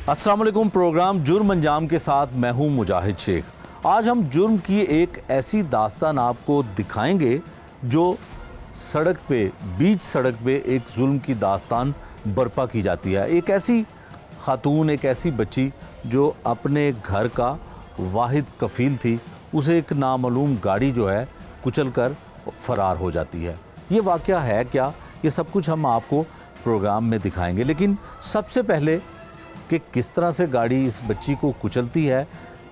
अस्सलाम वालेकुम। प्रोग्राम जुर्म अंजाम के साथ मैं हूं मुजाहिद शेख। आज हम जुर्म की एक ऐसी दास्तान आपको दिखाएंगे जो सड़क पे, बीच सड़क पे एक जुल्म की दास्तान बर्पा की जाती है। एक ऐसी खातून, एक ऐसी बच्ची जो अपने घर का वाहिद कफील थी, उसे एक नामालूम गाड़ी जो है कुचल कर फरार हो जाती है। ये वाक़या है क्या, ये सब कुछ हम आपको प्रोग्राम में दिखाएंगे। लेकिन सबसे पहले कि किस तरह से गाड़ी इस बच्ची को कुचलती है,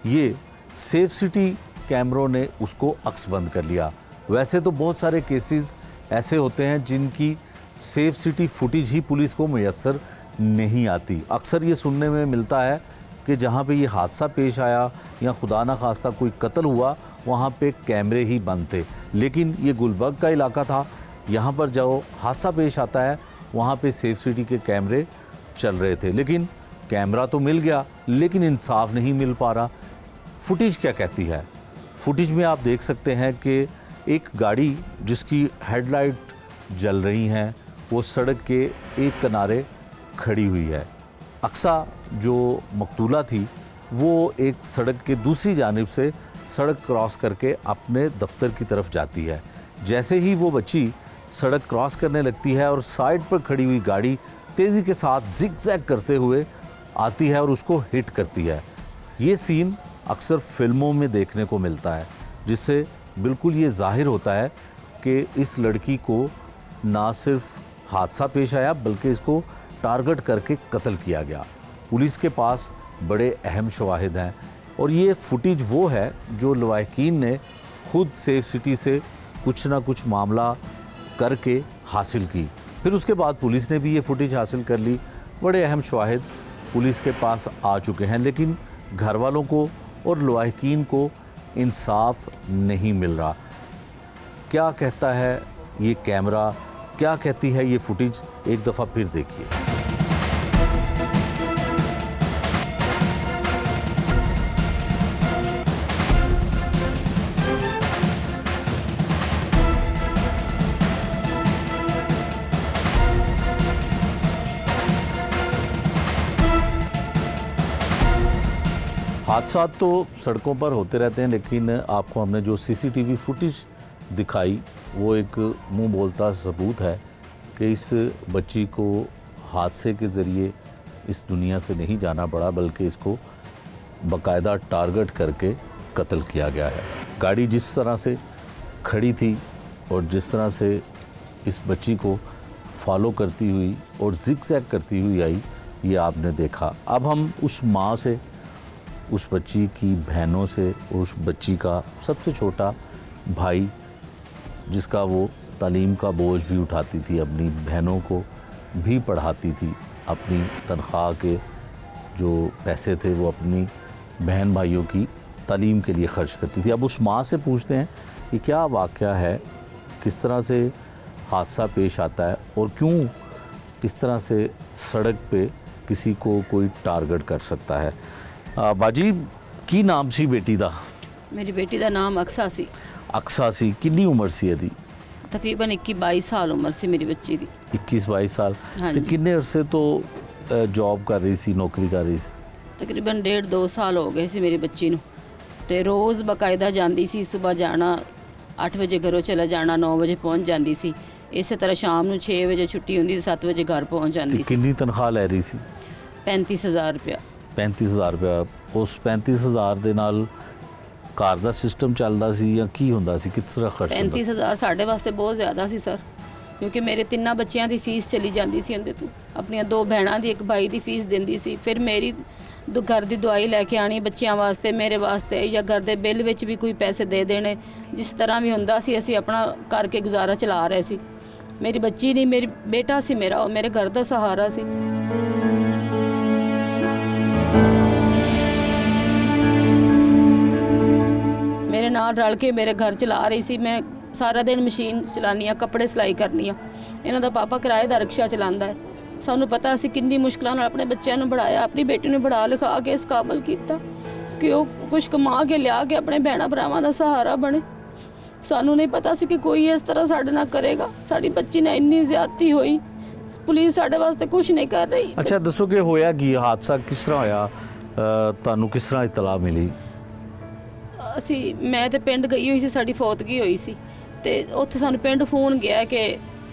ये सेफ सिटी कैमरों ने उसको अक्सबंद कर लिया। वैसे तो बहुत सारे केसेस ऐसे होते हैं जिनकी सेफ सिटी फुटेज ही पुलिस को मुयस्सर नहीं आती। अक्सर ये सुनने में मिलता है कि जहाँ पे ये हादसा पेश आया या खुदा न खास्ता कोई कत्ल हुआ, वहाँ पे कैमरे ही बंद थे। लेकिन ये गुलबर्ग का इलाका था, यहाँ पर जो हादसा पेश आता है वहाँ पे सेफ सिटी के कैमरे चल रहे थे। लेकिन कैमरा तो मिल गया, लेकिन इंसाफ नहीं मिल पा रहा। फुटेज क्या कहती है? फुटेज में आप देख सकते हैं कि एक गाड़ी जिसकी हेडलाइट जल रही हैं, वो सड़क के एक किनारे खड़ी हुई है। अक्सा जो मकतूला थी वो एक सड़क के दूसरी जानिब से सड़क क्रॉस करके अपने दफ्तर की तरफ जाती है। जैसे ही वो बच्ची सड़क क्रॉस करने लगती है और साइड पर खड़ी हुई गाड़ी तेज़ी के साथ जिग-जैग करते हुए आती है और उसको हिट करती है। ये सीन अक्सर फिल्मों में देखने को मिलता है, जिससे बिल्कुल ये जाहिर होता है कि इस लड़की को ना सिर्फ हादसा पेश आया बल्कि इसको टारगेट करके कत्ल किया गया। पुलिस के पास बड़े अहम शवाहिद हैं और ये फुटेज वो है जो लवाहिकीन ने खुद सेफ सिटी से कुछ ना कुछ मामला करके हासिल की। फिर उसके बाद पुलिस ने भी ये फुटेज हासिल कर ली। बड़े अहम शवाहिद पुलिस के पास आ चुके हैं, लेकिन घर वालों को और लवाहिकीन को इंसाफ नहीं मिल रहा। क्या कहता है ये कैमरा, क्या कहती है ये फुटेज, एक दफ़ा फिर देखिए। हादसा तो सड़कों पर होते रहते हैं, लेकिन आपको हमने जो सीसीटीवी फुटेज दिखाई वो एक मुंह बोलता सबूत है कि इस बच्ची को हादसे के ज़रिए इस दुनिया से नहीं जाना पड़ा, बल्कि इसको बाकायदा टारगेट करके कत्ल किया गया है। गाड़ी जिस तरह से खड़ी थी और जिस तरह से इस बच्ची को फॉलो करती हुई और जिग-जैग करती हुई आई, ये आपने देखा। अब हम उस माँ से, उस बच्ची की बहनों से, उस बच्ची का सबसे छोटा भाई जिसका वो तालीम का बोझ भी उठाती थी, अपनी बहनों को भी पढ़ाती थी, अपनी तनख्वाह के जो पैसे थे वो अपनी बहन भाइयों की तालीम के लिए ख़र्च करती थी। अब उस माँ से पूछते हैं कि क्या वाक़या है, किस तरह से हादसा पेश आता है और क्यों इस तरह से सड़क पे किसी को कोई टारगेट कर सकता है। बाजी की नाम सी बेटी दा? मेरी बेटी का नाम अक्सा सी। अक्सा सी, कितनी उम्र सी है दी? तकरीबन 21-22 साल उम्र सी मेरी बच्ची दी। 21-22 साल। हाँ तो जी। किन्ने अरसे तो जॉब कर रही सी, नौकरी कर रही सी? तकरीबन 1.5-2 साल हो गए सी मेरी बच्ची नूं। ते रोज़ बाकायदा जांदी सी, सुबह जाना 8 वजे घरों चला जाना, 9 वजे पहुँच जाती सी। इस तरह शाम नूं 6 वजे छुट्टी होंदी, 7 वजे घर पहुँच जाती सी। कितनी तनख्वाह लै रही सी? 35,000 रुपया। 35,000 रुपया। उस 35,000 ਦੇ ਨਾਲ ਘਰ ਦਾ ਸਿਸਟਮ ਚੱਲਦਾ ਸੀ ਜਾਂ ਕੀ ਹੁੰਦਾ ਸੀ, ਕਿਸ ਤਰ੍ਹਾਂ ਖਰਚ ਹੁੰਦਾ? 35,000 ਸਾਡੇ ਵਾਸਤੇ ਬਹੁਤ ਜ਼ਿਆਦਾ ਸੀ ਸਰ, ਕਿਉਂਕਿ ਮੇਰੇ ਤਿੰਨਾਂ ਬੱਚਿਆਂ ਦੀ ਫੀਸ ਚਲੀ ਜਾਂਦੀ ਸੀ ਉਹਦੇ ਤੋਂ। ਆਪਣੀਆਂ 2 ਭੈਣਾਂ ਦੀ, 1 ਭਾਈ ਦੀ ਫੀਸ ਦਿੰਦੀ ਸੀ। ਫਿਰ ਮੇਰੀ ਘਰ ਦੀ ਦਵਾਈ ਲੈ ਕੇ ਆਣੀ ਬੱਚਿਆਂ ਵਾਸਤੇ, ਮੇਰੇ ਵਾਸਤੇ, ਜਾਂ ਘਰ ਦੇ ਬਿੱਲ ਵਿੱਚ ਵੀ ਕੋਈ ਪੈਸੇ ਦੇ ਦੇਣੇ। ਜਿਸ ਤਰ੍ਹਾਂ ਵੀ ਹੁੰਦਾ ਸੀ ਅਸੀਂ ਆਪਣਾ ਕਰਕੇ ਗੁਜ਼ਾਰਾ ਚਲਾ ਰਹੇ ਸੀ। ਮੇਰੀ ਬੱਚੀ ਨਹੀਂ, ਮੇਰੀ ਬੇਟਾ ਸੀ ਮੇਰਾ, ਉਹ ਮੇਰੇ ਘਰ ਦਾ ਸਹਾਰਾ ਸੀ। मेरे नाल रल के मेरे घर चला रही सी। मैं सारा दिन मशीन चलानी, कपड़े सिलाई करनी। इन्हों का पापा किराए का रिक्शा चलाता है। सानू पता असी किन्नी मुश्किलों नाल अपने बच्चों को पढ़ाया, अपनी बेटी ने पढ़ा लिखा के इस काबल किया कि वो कुछ कमा के लिया के अपने भैन भरावां का सहारा बने। सानू नहीं पता सी कि कोई इस तरह साडे नाल करेगा। साडी बच्ची ने इन्नी ज्यादती हुई, ਪੁਲਿਸ ਸਾਡੇ ਵਾਸਤੇ ਕੁਝ ਨਹੀਂ ਕਰ ਰਹੀ। ਅੱਛਾ ਦੱਸੋ ਕਿ ਹੋਇਆ ਕੀ, ਹਾਦਸਾ ਕਿਸ ਤਰ੍ਹਾਂ ਹੋਇਆ, ਤੁਹਾਨੂੰ ਕਿਸ ਤਰ੍ਹਾਂ ਇਤਲਾਹ ਮਿਲੀ? ਮੈਂ ਤੇ ਪਿੰਡ ਗਈ ਹੋਈ ਸੀ, ਸਾਡੀ ਫੌਤਗੀ ਹੋਈ ਸੀ ਤੇ ਉੱਥੇ ਸਾਨੂੰ ਪਿੰਡ ਫੋਨ ਗਿਆ ਕਿ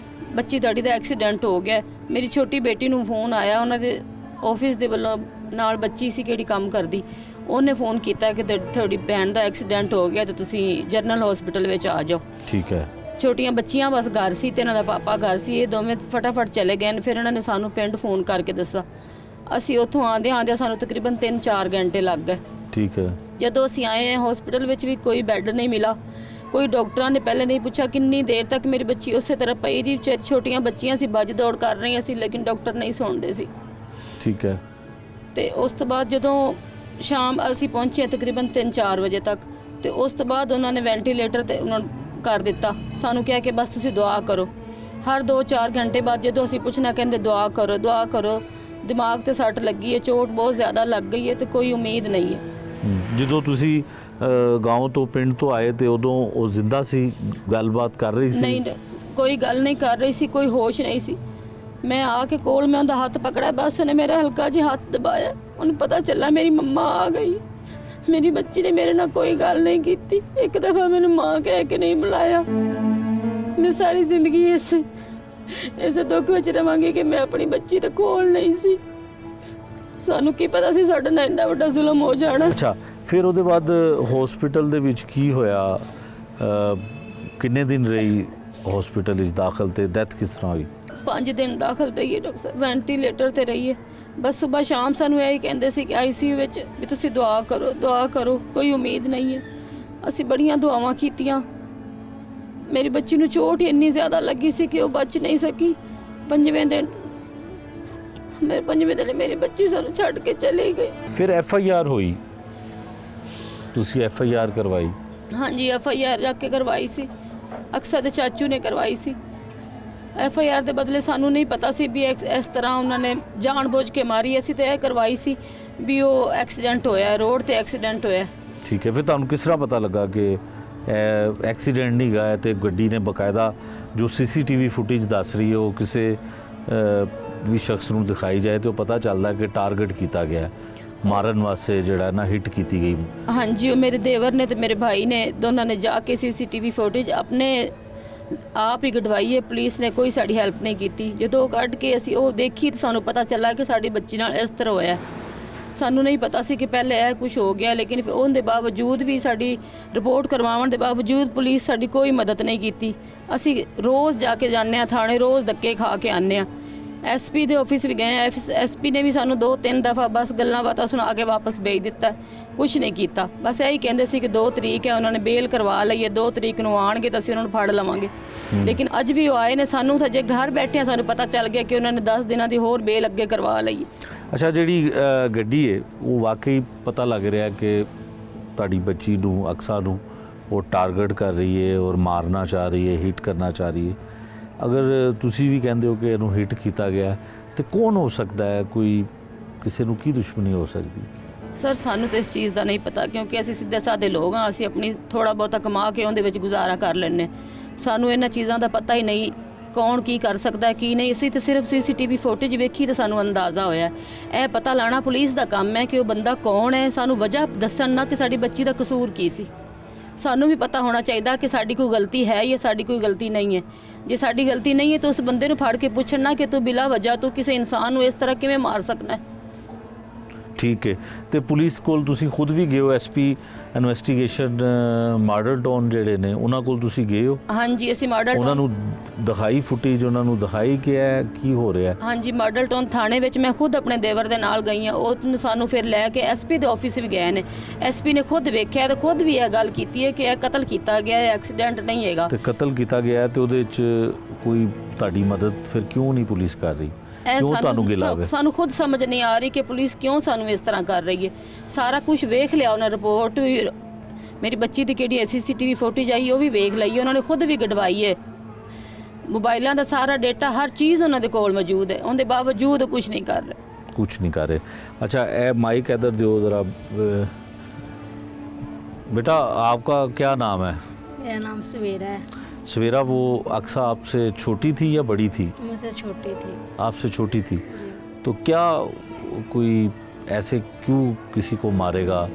ਬੱਚੀ ਤੁਹਾਡੀ ਦਾ ਐਕਸੀਡੈਂਟ ਹੋ ਗਿਆ। ਮੇਰੀ ਛੋਟੀ ਬੇਟੀ ਨੂੰ ਫੋਨ ਆਇਆ, ਉਹਨਾਂ ਦੇ ਆਫਿਸ ਦੇ ਵੱਲੋਂ, ਨਾਲ ਬੱਚੀ ਸੀ ਕਿਹੜੀ ਕੰਮ ਕਰਦੀ, ਉਹਨੇ ਫੋਨ ਕੀਤਾ ਕਿ ਤੁਹਾਡੀ ਭੈਣ ਦਾ ਐਕਸੀਡੈਂਟ ਹੋ ਗਿਆ ਤੇ ਤੁਸੀਂ ਜਨਰਲ ਹਸਪੀਟਲ ਵਿੱਚ ਆ ਜਾਓ। ਠੀਕ ਹੈ। ਛੋਟੀਆਂ ਬੱਚੀਆਂ ਬਸ ਘਰ ਸੀ ਤੇ ਇਹਨਾਂ ਦਾ ਪਾਪਾ ਘਰ ਸੀ, ਇਹ ਦੋਵੇਂ ਫਟਾਫਟ ਚਲੇ ਗਏ ਨੇ। ਫਿਰ ਇਹਨਾਂ ਨੇ ਸਾਨੂੰ ਪਿੰਡ ਫੋਨ ਕਰਕੇ ਦੱਸਿਆ। ਅਸੀਂ ਉੱਥੋਂ ਆਉਂਦੇ ਸਾਨੂੰ ਤਕਰੀਬਨ 3-4 ਘੰਟੇ ਲੱਗ ਗਏ। ਠੀਕ ਹੈ। ਜਦੋਂ ਅਸੀਂ ਆਏ ਹਸਪੀਟਲ ਵਿੱਚ ਵੀ ਕੋਈ ਬੈੱਡ ਨਹੀਂ ਮਿਲਾ, ਕੋਈ ਡਾਕਟਰਾਂ ਨੇ ਪਹਿਲੇ ਨਹੀਂ ਪੁੱਛਿਆ ਕਿੰਨੀ ਦੇਰ ਤੱਕ ਮੇਰੀ ਬੱਚੀ ਉਸੇ ਤਰ੍ਹਾਂ ਪਈ ਰਹੀ। ਛੋਟੀਆਂ ਬੱਚੀਆਂ ਸੀ, ਭੱਜ ਦੌੜ ਕਰ ਰਹੀਆਂ ਸੀ, ਲੇਕਿਨ ਡਾਕਟਰ ਨਹੀਂ ਸੁਣਦੇ ਸੀ। ਠੀਕ ਹੈ। ਤੇ ਉਸ ਤੋਂ ਬਾਅਦ ਜਦੋਂ ਸ਼ਾਮ ਅਸੀਂ ਪਹੁੰਚੇ ਤਕਰੀਬਨ 3-4 ਵਜੇ ਤੱਕ, ਤੇ ਉਸ ਤੋਂ ਬਾਅਦ ਉਹਨਾਂ ਨੇ ਵੈਂਟੀਲੇਟਰ ਤੇ ਉਹਨਾਂ ਨੂੰ ਕਰ ਦਿੱਤਾ। ਸਾਨੂੰ ਕਿਹਾ ਕਿ ਬਸ ਤੁਸੀਂ ਦੁਆ ਕਰੋ। ਹਰ 2-4 ਘੰਟੇ ਬਾਅਦ ਜਦੋਂ ਅਸੀਂ ਪੁੱਛਣਾ ਕਹਿੰਦੇ ਦੁਆ ਕਰੋ, ਦੁਆ ਕਰੋ। ਦਿਮਾਗ ਤੇ ਸੱਟ ਲੱਗੀ ਹੈ, ਚੋਟ ਬਹੁਤ ਜ਼ਿਆਦਾ ਲੱਗ ਗਈ ਹੈ ਤੇ ਕੋਈ ਉਮੀਦ ਨਹੀਂ ਹੈ। ਜਦੋਂ ਤੁਸੀਂ ਗਾਉਂ ਤੋਂ ਪਿੰਡ ਤੋਂ ਆਏ ਤੇ ਉਦੋਂ ਉਹ ਜ਼ਿੰਦਾ ਸੀ, ਗੱਲਬਾਤ ਕਰ ਰਹੀ ਸੀ? ਨਹੀਂ, ਕੋਈ ਗੱਲ ਨਹੀਂ ਕਰ ਰਹੀ ਸੀ, ਕੋਈ ਹੋਸ਼ ਨਹੀਂ ਸੀ। ਮੈਂ ਆ ਕੇ ਕੋਲ ਮੈਂ ਉਹਦਾ ਹੱਥ ਪਕੜਿਆ, ਬਸ ਉਹਨੇ ਮੇਰਾ ਹਲਕਾ ਜਿਹਾ ਹੱਥ ਦਬਾਇਆ। ਉਹਨੂੰ ਪਤਾ ਚੱਲਾ ਮੇਰੀ ਮੰਮਾ ਆ ਗਈ। ਮੇਰੀ ਬੱਚੀ ਨੇ ਮੇਰੇ ਨਾਲ ਕੋਈ ਗੱਲ ਨਹੀਂ ਕੀਤੀ, ਇੱਕ ਦਫਾ ਮੈਨੂੰ ਮਾਂ ਕਹਿ ਕੇ ਨਹੀਂ ਬੁਲਾਇਆ। ਮੈਂ ਸਾਰੀ ਜ਼ਿੰਦਗੀ ਇਸ ਦੁੱਖ ਵਿੱਚ ਰਵਾਂਗੀ ਕਿ ਮੈਂ ਆਪਣੀ ਬੱਚੀ ਦੇ ਕੋਲ ਨਹੀਂ ਸੀ। ਸਾਨੂੰ ਕੀ ਪਤਾ ਸੀ ਸਾਡੇ ਨਾਲ ਇੰਨਾ ਵੱਡਾ ਜ਼ੁਲਮ ਹੋ ਜਾਣਾ। ਅੱਛਾ, ਫਿਰ ਉਹਦੇ ਬਾਅਦ ਹਸਪੀਟਲ ਦੇ ਵਿੱਚ ਕੀ ਹੋਇਆ? ਕਿੰਨੇ ਦਿਨ ਰਹੀ ਹਸਪੀਟਲ ਵਿੱਚ ਦਾਖਲ ਤੇ ਡੈਥ ਕਿਸ ਤਰ੍ਹਾਂ ਹੋਈ? 5 ਦਿਨ ਦਾਖਲ ਰਹੀਏ ਡਾਕਟਰ ਸਾਹਿਬ, ਵੈਂਟੀਲੇਟਰ ਤੇ ਰਹੀਏ। ਬਸ ਸਵੇਰ ਸ਼ਾਮ ਸਾਨੂੰ ਇਹੀ ਕਹਿੰਦੇ ਸੀ ਕਿ ਆਈਸੀਯੂ ਵਿੱਚ ਵੀ ਤੁਸੀਂ ਦੁਆ ਕਰੋ, ਦੁਆ ਕਰੋ, ਕੋਈ ਉਮੀਦ ਨਹੀਂ ਹੈ। ਅਸੀਂ ਬੜੀਆਂ ਦੁਆਵਾਂ ਕੀਤੀਆਂ। ਮੇਰੀ ਬੱਚੀ ਨੂੰ ਚੋਟ ਇੰਨੀ ਜ਼ਿਆਦਾ ਲੱਗੀ ਸੀ ਕਿ ਉਹ ਬਚ ਨਹੀਂ ਸਕੀ। 5ਵੇਂ ਦਿਨ ਮੇਰੀ ਬੱਚੀ ਸਾਨੂੰ ਛੱਡ ਕੇ ਚਲੀ ਗਈ। ਫਿਰ ਐਫਆਈਆਰ ਹੋਈ, ਤੁਸੀਂ ਐਫਆਈਆਰ ਕਰਵਾਈ? ਹਾਂਜੀ, ਐਫਆਈਆਰ ਜਾ ਕੇ ਕਰਵਾਈ ਸੀ। ਅਕਸਰ ਦੇ ਚਾਚੂ ਨੇ ਕਰਵਾਈ ਸੀ। ਐਫਆਈਆਰ ਦੇ ਬਦਲੇ ਸਾਨੂੰ ਨਹੀਂ ਪਤਾ ਸੀ ਵੀ ਇਸ ਤਰ੍ਹਾਂ ਉਹਨਾਂ ਨੇ ਜਾਣਬੁੱਝ ਕੇ ਮਾਰੀ। ਅਸੀਂ ਤੇ ਇਹ ਕਰਵਾਈ ਸੀ ਵੀ ਉਹ ਐਕਸੀਡੈਂਟ ਹੋਇਆ, ਰੋਡ ਤੇ ਐਕਸੀਡੈਂਟ ਹੋਇਆ। ਠੀਕ ਹੈ। ਫਿਰ ਤੁਹਾਨੂੰ ਕਿਸ ਤਰ੍ਹਾਂ ਪਤਾ ਲੱਗਾ ਕਿ ਐਕਸੀਡੈਂਟ ਨਹੀਂ ਗਾ ਤੇ ਗੱਡੀ ਨੇ ਬਕਾਇਦਾ ਜੋ ਸੀਸੀਟੀਵੀ ਫੁਟੇਜ ਦੱਸ ਰਹੀ ਹੈ ਉਹ ਕਿਸੇ ਵੀ ਸ਼ਖਸ ਨੂੰ ਦਿਖਾਈ ਜਾਏ ਤੇ ਉਹ ਪਤਾ ਚੱਲਦਾ ਕਿ ਟਾਰਗੇਟ ਕੀਤਾ ਗਿਆ, ਮਾਰਨ ਵਾਸਤੇ ਜਿਹੜਾ ਨਾ ਹਿੱਟ ਕੀਤੀ ਗਈ? ਹਾਂਜੀ, ਉਹ ਮੇਰੇ ਦੇਵਰ ਨੇ ਤੇ ਮੇਰੇ ਭਾਈ ਨੇ ਦੋਨਾਂ ਨੇ ਜਾ ਕੇ ਸੀਸੀਟੀਵੀ ਫੁਟੇਜ ਆਪਣੇ ਆਪ ਹੀ ਕਢਵਾਈ ਹੈ। ਪੁਲਿਸ ਨੇ ਕੋਈ ਸਾਡੀ ਹੈਲਪ ਨਹੀਂ ਕੀਤੀ। ਜਦੋਂ ਕੱਢ ਕੇ ਅਸੀਂ ਉਹ ਦੇਖੀ ਤਾਂ ਸਾਨੂੰ ਪਤਾ ਚੱਲਾ ਕਿ ਸਾਡੀ ਬੱਚੀ ਨਾਲ ਇਸ ਤਰ੍ਹਾਂ ਹੋਇਆ। ਸਾਨੂੰ ਨਹੀਂ ਪਤਾ ਸੀ ਕਿ ਪਹਿਲੇ ਇਹ ਕੁਝ ਹੋ ਗਿਆ, ਲੇਕਿਨ ਫਿਰ ਉਹਦੇ ਬਾਵਜੂਦ ਵੀ ਸਾਡੀ ਰਿਪੋਰਟ ਕਰਵਾਉਣ ਦੇ ਬਾਵਜੂਦ ਪੁਲਿਸ ਸਾਡੀ ਕੋਈ ਮਦਦ ਨਹੀਂ ਕੀਤੀ। ਅਸੀਂ ਰੋਜ਼ ਜਾ ਕੇ ਜਾਂਦੇ ਹਾਂ ਥਾਣੇ, ਰੋਜ਼ ਧੱਕੇ ਖਾ ਕੇ ਆਉਂਦੇ ਹਾਂ। ਐਸਪੀ ਦੇ ਆਫਿਸ ਵੀ ਗਏ, ਐਸਪੀ ਨੇ ਵੀ ਸਾਨੂੰ 2-3 ਦਫਾ ਬਸ ਗੱਲਾਂ ਬਾਤਾਂ ਸੁਣਾ ਕੇ ਵਾਪਸ ਭੇਜ ਦਿੱਤਾ, ਕੁਝ ਨਹੀਂ ਕੀਤਾ। ਬਸ ਇਹੀ ਕਹਿੰਦੇ ਸੀ ਕਿ 2 ਤਰੀਕ ਹੈ, ਉਹਨਾਂ ਨੇ ਬੇਲ ਕਰਵਾ ਲਈ ਹੈ, 2 ਤਰੀਕ ਨੂੰ ਆਉਣਗੇ ਤਾਂ ਅਸੀਂ ਉਹਨਾਂ ਨੂੰ ਫੜ ਲਵਾਂਗੇ। ਲੇਕਿਨ ਅੱਜ ਵੀ ਉਹ ਆਏ ਨੇ, ਸਾਨੂੰ ਤਾਂ ਜੇ ਘਰ ਬੈਠਿਆਂ ਸਾਨੂੰ ਪਤਾ ਚੱਲ ਗਿਆ ਕਿ ਉਹਨਾਂ ਨੇ 10 ਦਿਨਾਂ ਦੀ ਹੋਰ ਬੇਲ ਅੱਗੇ ਕਰਵਾ ਲਈ। ਅੱਛਾ, ਜਿਹੜੀ ਗੱਡੀ ਹੈ ਉਹ ਵਾਕਈ ਪਤਾ ਲੱਗ ਰਿਹਾ ਕਿ ਤੁਹਾਡੀ ਬੱਚੀ ਨੂੰ, ਅਕਸਾ ਨੂੰ ਉਹ ਟਾਰਗੇਟ ਕਰ ਰਹੀ ਹੈ ਔਰ ਮਾਰਨਾ ਚਾਹ ਰਹੀ ਹੈ, ਹਿੱਟ ਕਰਨਾ ਚਾਹ ਰਹੀ ਹੈ। ਅਗਰ ਤੁਸੀਂ ਵੀ ਕਹਿੰਦੇ ਹੋ ਕਿ ਇਹਨੂੰ ਹਿੱਟ ਕੀਤਾ ਗਿਆ ਤੇ ਕੌਣ ਹੋ ਸਕਦਾ ਹੈ? ਕੋਈ ਕਿਸੇ ਨੂੰ ਕੀ ਦੁਸ਼ਮਣੀ ਹੋ ਸਕਦੀ? ਸਰ, ਸਾਨੂੰ ਤਾਂ ਇਸ ਚੀਜ਼ ਦਾ ਨਹੀਂ ਪਤਾ, ਕਿਉਂਕਿ ਅਸੀਂ ਸਿੱਧੇ ਸਾਦੇ ਲੋਕ ਹਾਂ। ਅਸੀਂ ਆਪਣੀ ਥੋੜਾ ਬਹੁਤਾ ਕਮਾ ਕੇ ਉਹਦੇ ਵਿੱਚ ਗੁਜ਼ਾਰਾ ਕਰ ਲੈਂਦੇ। ਸਾਨੂੰ ਇਹਨਾਂ ਚੀਜ਼ਾਂ ਦਾ ਪਤਾ ਹੀ ਨਹੀਂ ਕੌਣ ਕੀ ਕਰ ਸਕਦਾ ਕੀ ਨਹੀਂ। ਅਸੀਂ ਤਾਂ ਸਿਰਫ ਸੀਸੀਟੀਵੀ ਫੁਟੇਜ ਵੇਖੀ ਤਾਂ ਸਾਨੂੰ ਅੰਦਾਜ਼ਾ ਹੋਇਆ। ਇਹ ਪਤਾ ਲਾਣਾ ਪੁਲਿਸ ਦਾ ਕੰਮ ਹੈ ਕਿ ਉਹ ਬੰਦਾ ਕੌਣ ਹੈ। ਸਾਨੂੰ ਵਜ੍ਹਾ ਦੱਸਣ ਨਾ ਕਿ ਸਾਡੀ ਬੱਚੀ ਦਾ ਕਸੂਰ ਕੀ ਸੀ। ਸਾਨੂੰ ਵੀ ਪਤਾ ਹੋਣਾ ਚਾਹੀਦਾ ਕਿ ਸਾਡੀ ਕੋਈ ਗਲਤੀ ਹੈ ਜਾਂ ਸਾਡੀ ਕੋਈ ਗਲਤੀ ਨਹੀਂ ਹੈ। ਜੇ ਸਾਡੀ ਗਲਤੀ ਨਹੀਂ ਹੈ ਤਾਂ ਉਸ ਬੰਦੇ ਨੂੰ ਫੜ ਕੇ ਪੁੱਛਣਾ ਕਿ ਤੂੰ ਬਿਲਾ ਵਜ੍ਹਾ ਤੂੰ ਕਿਸੇ ਇਨਸਾਨ ਨੂੰ ਇਸ ਤਰ੍ਹਾਂ ਕਿਵੇਂ ਮਾਰ ਸਕਦਾ ਹੈ। ਠੀਕ ਹੈ। ਤੇ ਪੁਲਿਸ ਕੋਲ ਤੁਸੀਂ ਖੁਦ ਵੀ ਗਏ ਹੋ? ਐਸਪੀ ਇਨਵੈਸਟੀਗੇਸ਼ਨ ਮਾਡਲ ਟਾਊਨ ਜਿਹੜੇ ਨੇ ਉਹਨਾਂ ਕੋਲ ਤੁਸੀਂ ਗਏ ਹੋ? ਹਾਂਜੀ, ਅਸੀਂ ਮਾਡਲ ਉਹਨਾਂ ਨੂੰ ਦਿਖਾਈ ਫੁਟੇਜ, ਉਹਨਾਂ ਨੂੰ ਦਿਖਾਈ ਕਿ ਇਹ ਕੀ ਹੋ ਰਿਹਾ? ਹਾਂਜੀ, ਮਾਡਲ ਟਾਊਨ ਥਾਣੇ ਵਿੱਚ ਮੈਂ ਖੁਦ ਆਪਣੇ ਦੇਵਰ ਦੇ ਨਾਲ ਗਈ ਹਾਂ। ਉਹ ਸਾਨੂੰ ਫਿਰ ਲੈ ਕੇ ਐਸਪੀ ਦੇ ਆਫਿਸ ਵੀ ਗਏ ਨੇ। ਐਸਪੀ ਨੇ ਖੁਦ ਵੇਖਿਆ ਤੇ ਖੁਦ ਵੀ ਇਹ ਗੱਲ ਕੀਤੀ ਹੈ ਕਿ ਇਹ ਕਤਲ ਕੀਤਾ ਗਿਆ ਹੈ, ਐਕਸੀਡੈਂਟ ਨਹੀਂ ਹੈਗਾ। ਤੇ ਕਤਲ ਕੀਤਾ ਗਿਆ ਤੇ ਉਹਦੇ 'ਚ ਕੋਈ ਤੁਹਾਡੀ ਮਦਦ ਫਿਰ ਕਿਉਂ ਨਹੀਂ ਪੁਲਿਸ ਕਰ ਰਹੀ? ਕਿਉਂ ਤੁਹਾਨੂੰ ਗਿਲਾ ਹੈ? ਸਾਨੂੰ ਖੁਦ ਸਮਝ ਨਹੀਂ ਆ ਰਹੀ ਕਿ ਪੁਲਿਸ ਕਿਉਂ ਸਾਨੂੰ ਇਸ ਤਰ੍ਹਾਂ ਕਰ ਰਹੀ ਹੈ। ਸਾਰਾ ਕੁਝ ਵੇਖ ਲਿਆ ਉਹਨਾਂ, ਰਿਪੋਰਟ ਵੀ ਮੇਰੀ ਬੱਚੀ ਦੀ ਕਿਹੜੀ ਸੀਸੀਟੀਵੀ ਫੁਟੇਜ ਆਈ ਉਹ ਵੀ ਵੇਖ ਲਈ, ਉਹਨਾਂ ਨੇ ਖੁਦ ਵੀ ਕਢਵਾਈ ਹੈ। ਮੋਬਾਈਲਾਂ ਦਾ ਸਾਰਾ ਡੇਟਾ, ਹਰ ਚੀਜ਼ ਉਹਨਾਂ ਦੇ ਕੋਲ ਮੌਜੂਦ ਹੈ। ਉਹਦੇ ਬਾਵਜੂਦ ਕੁਝ ਨਹੀਂ ਕਰ ਰਹੇ। ਕੁਝ ਨਹੀਂ ਕਰ ਰਹੇ। अच्छा, माइक इधर दो ज़रा। बेटा, आपका क्या नाम है? मेरा नाम सवेरा है। सवेरा वो अक्सा आपसे छोटी थी या बड़ी थी? मुझसे छोटी थी। आपसे छोटी थी। जी। तो क्या कोई ऐसे क्यों किसी को मारेगा?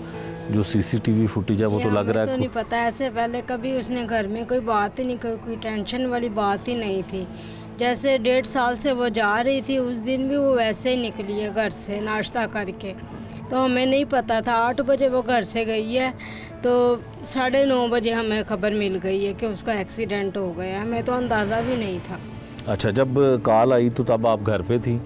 जो सीसीटीवी फुटेज है वो तो लग रहा तो है नहीं पता, ऐसे पहले कभी उसने घर में कोई बात ही नहीं, कोई टेंशन वाली बात ही नहीं थी। जैसे 1.5 साल से वो जा रही थी, उस दिन भी वो वैसे ही निकली है घर से नाश्ता करके, तो हमें नहीं पता था। 8 बजे वो घर से गई है, तो 9:30 बजे हमें खबर मिल गई है कि उसका एक्सीडेंट हो गया। हमें तो अंदाज़ा भी नहीं था। अच्छा, जब कॉल आई तो तब आप घर पे थी?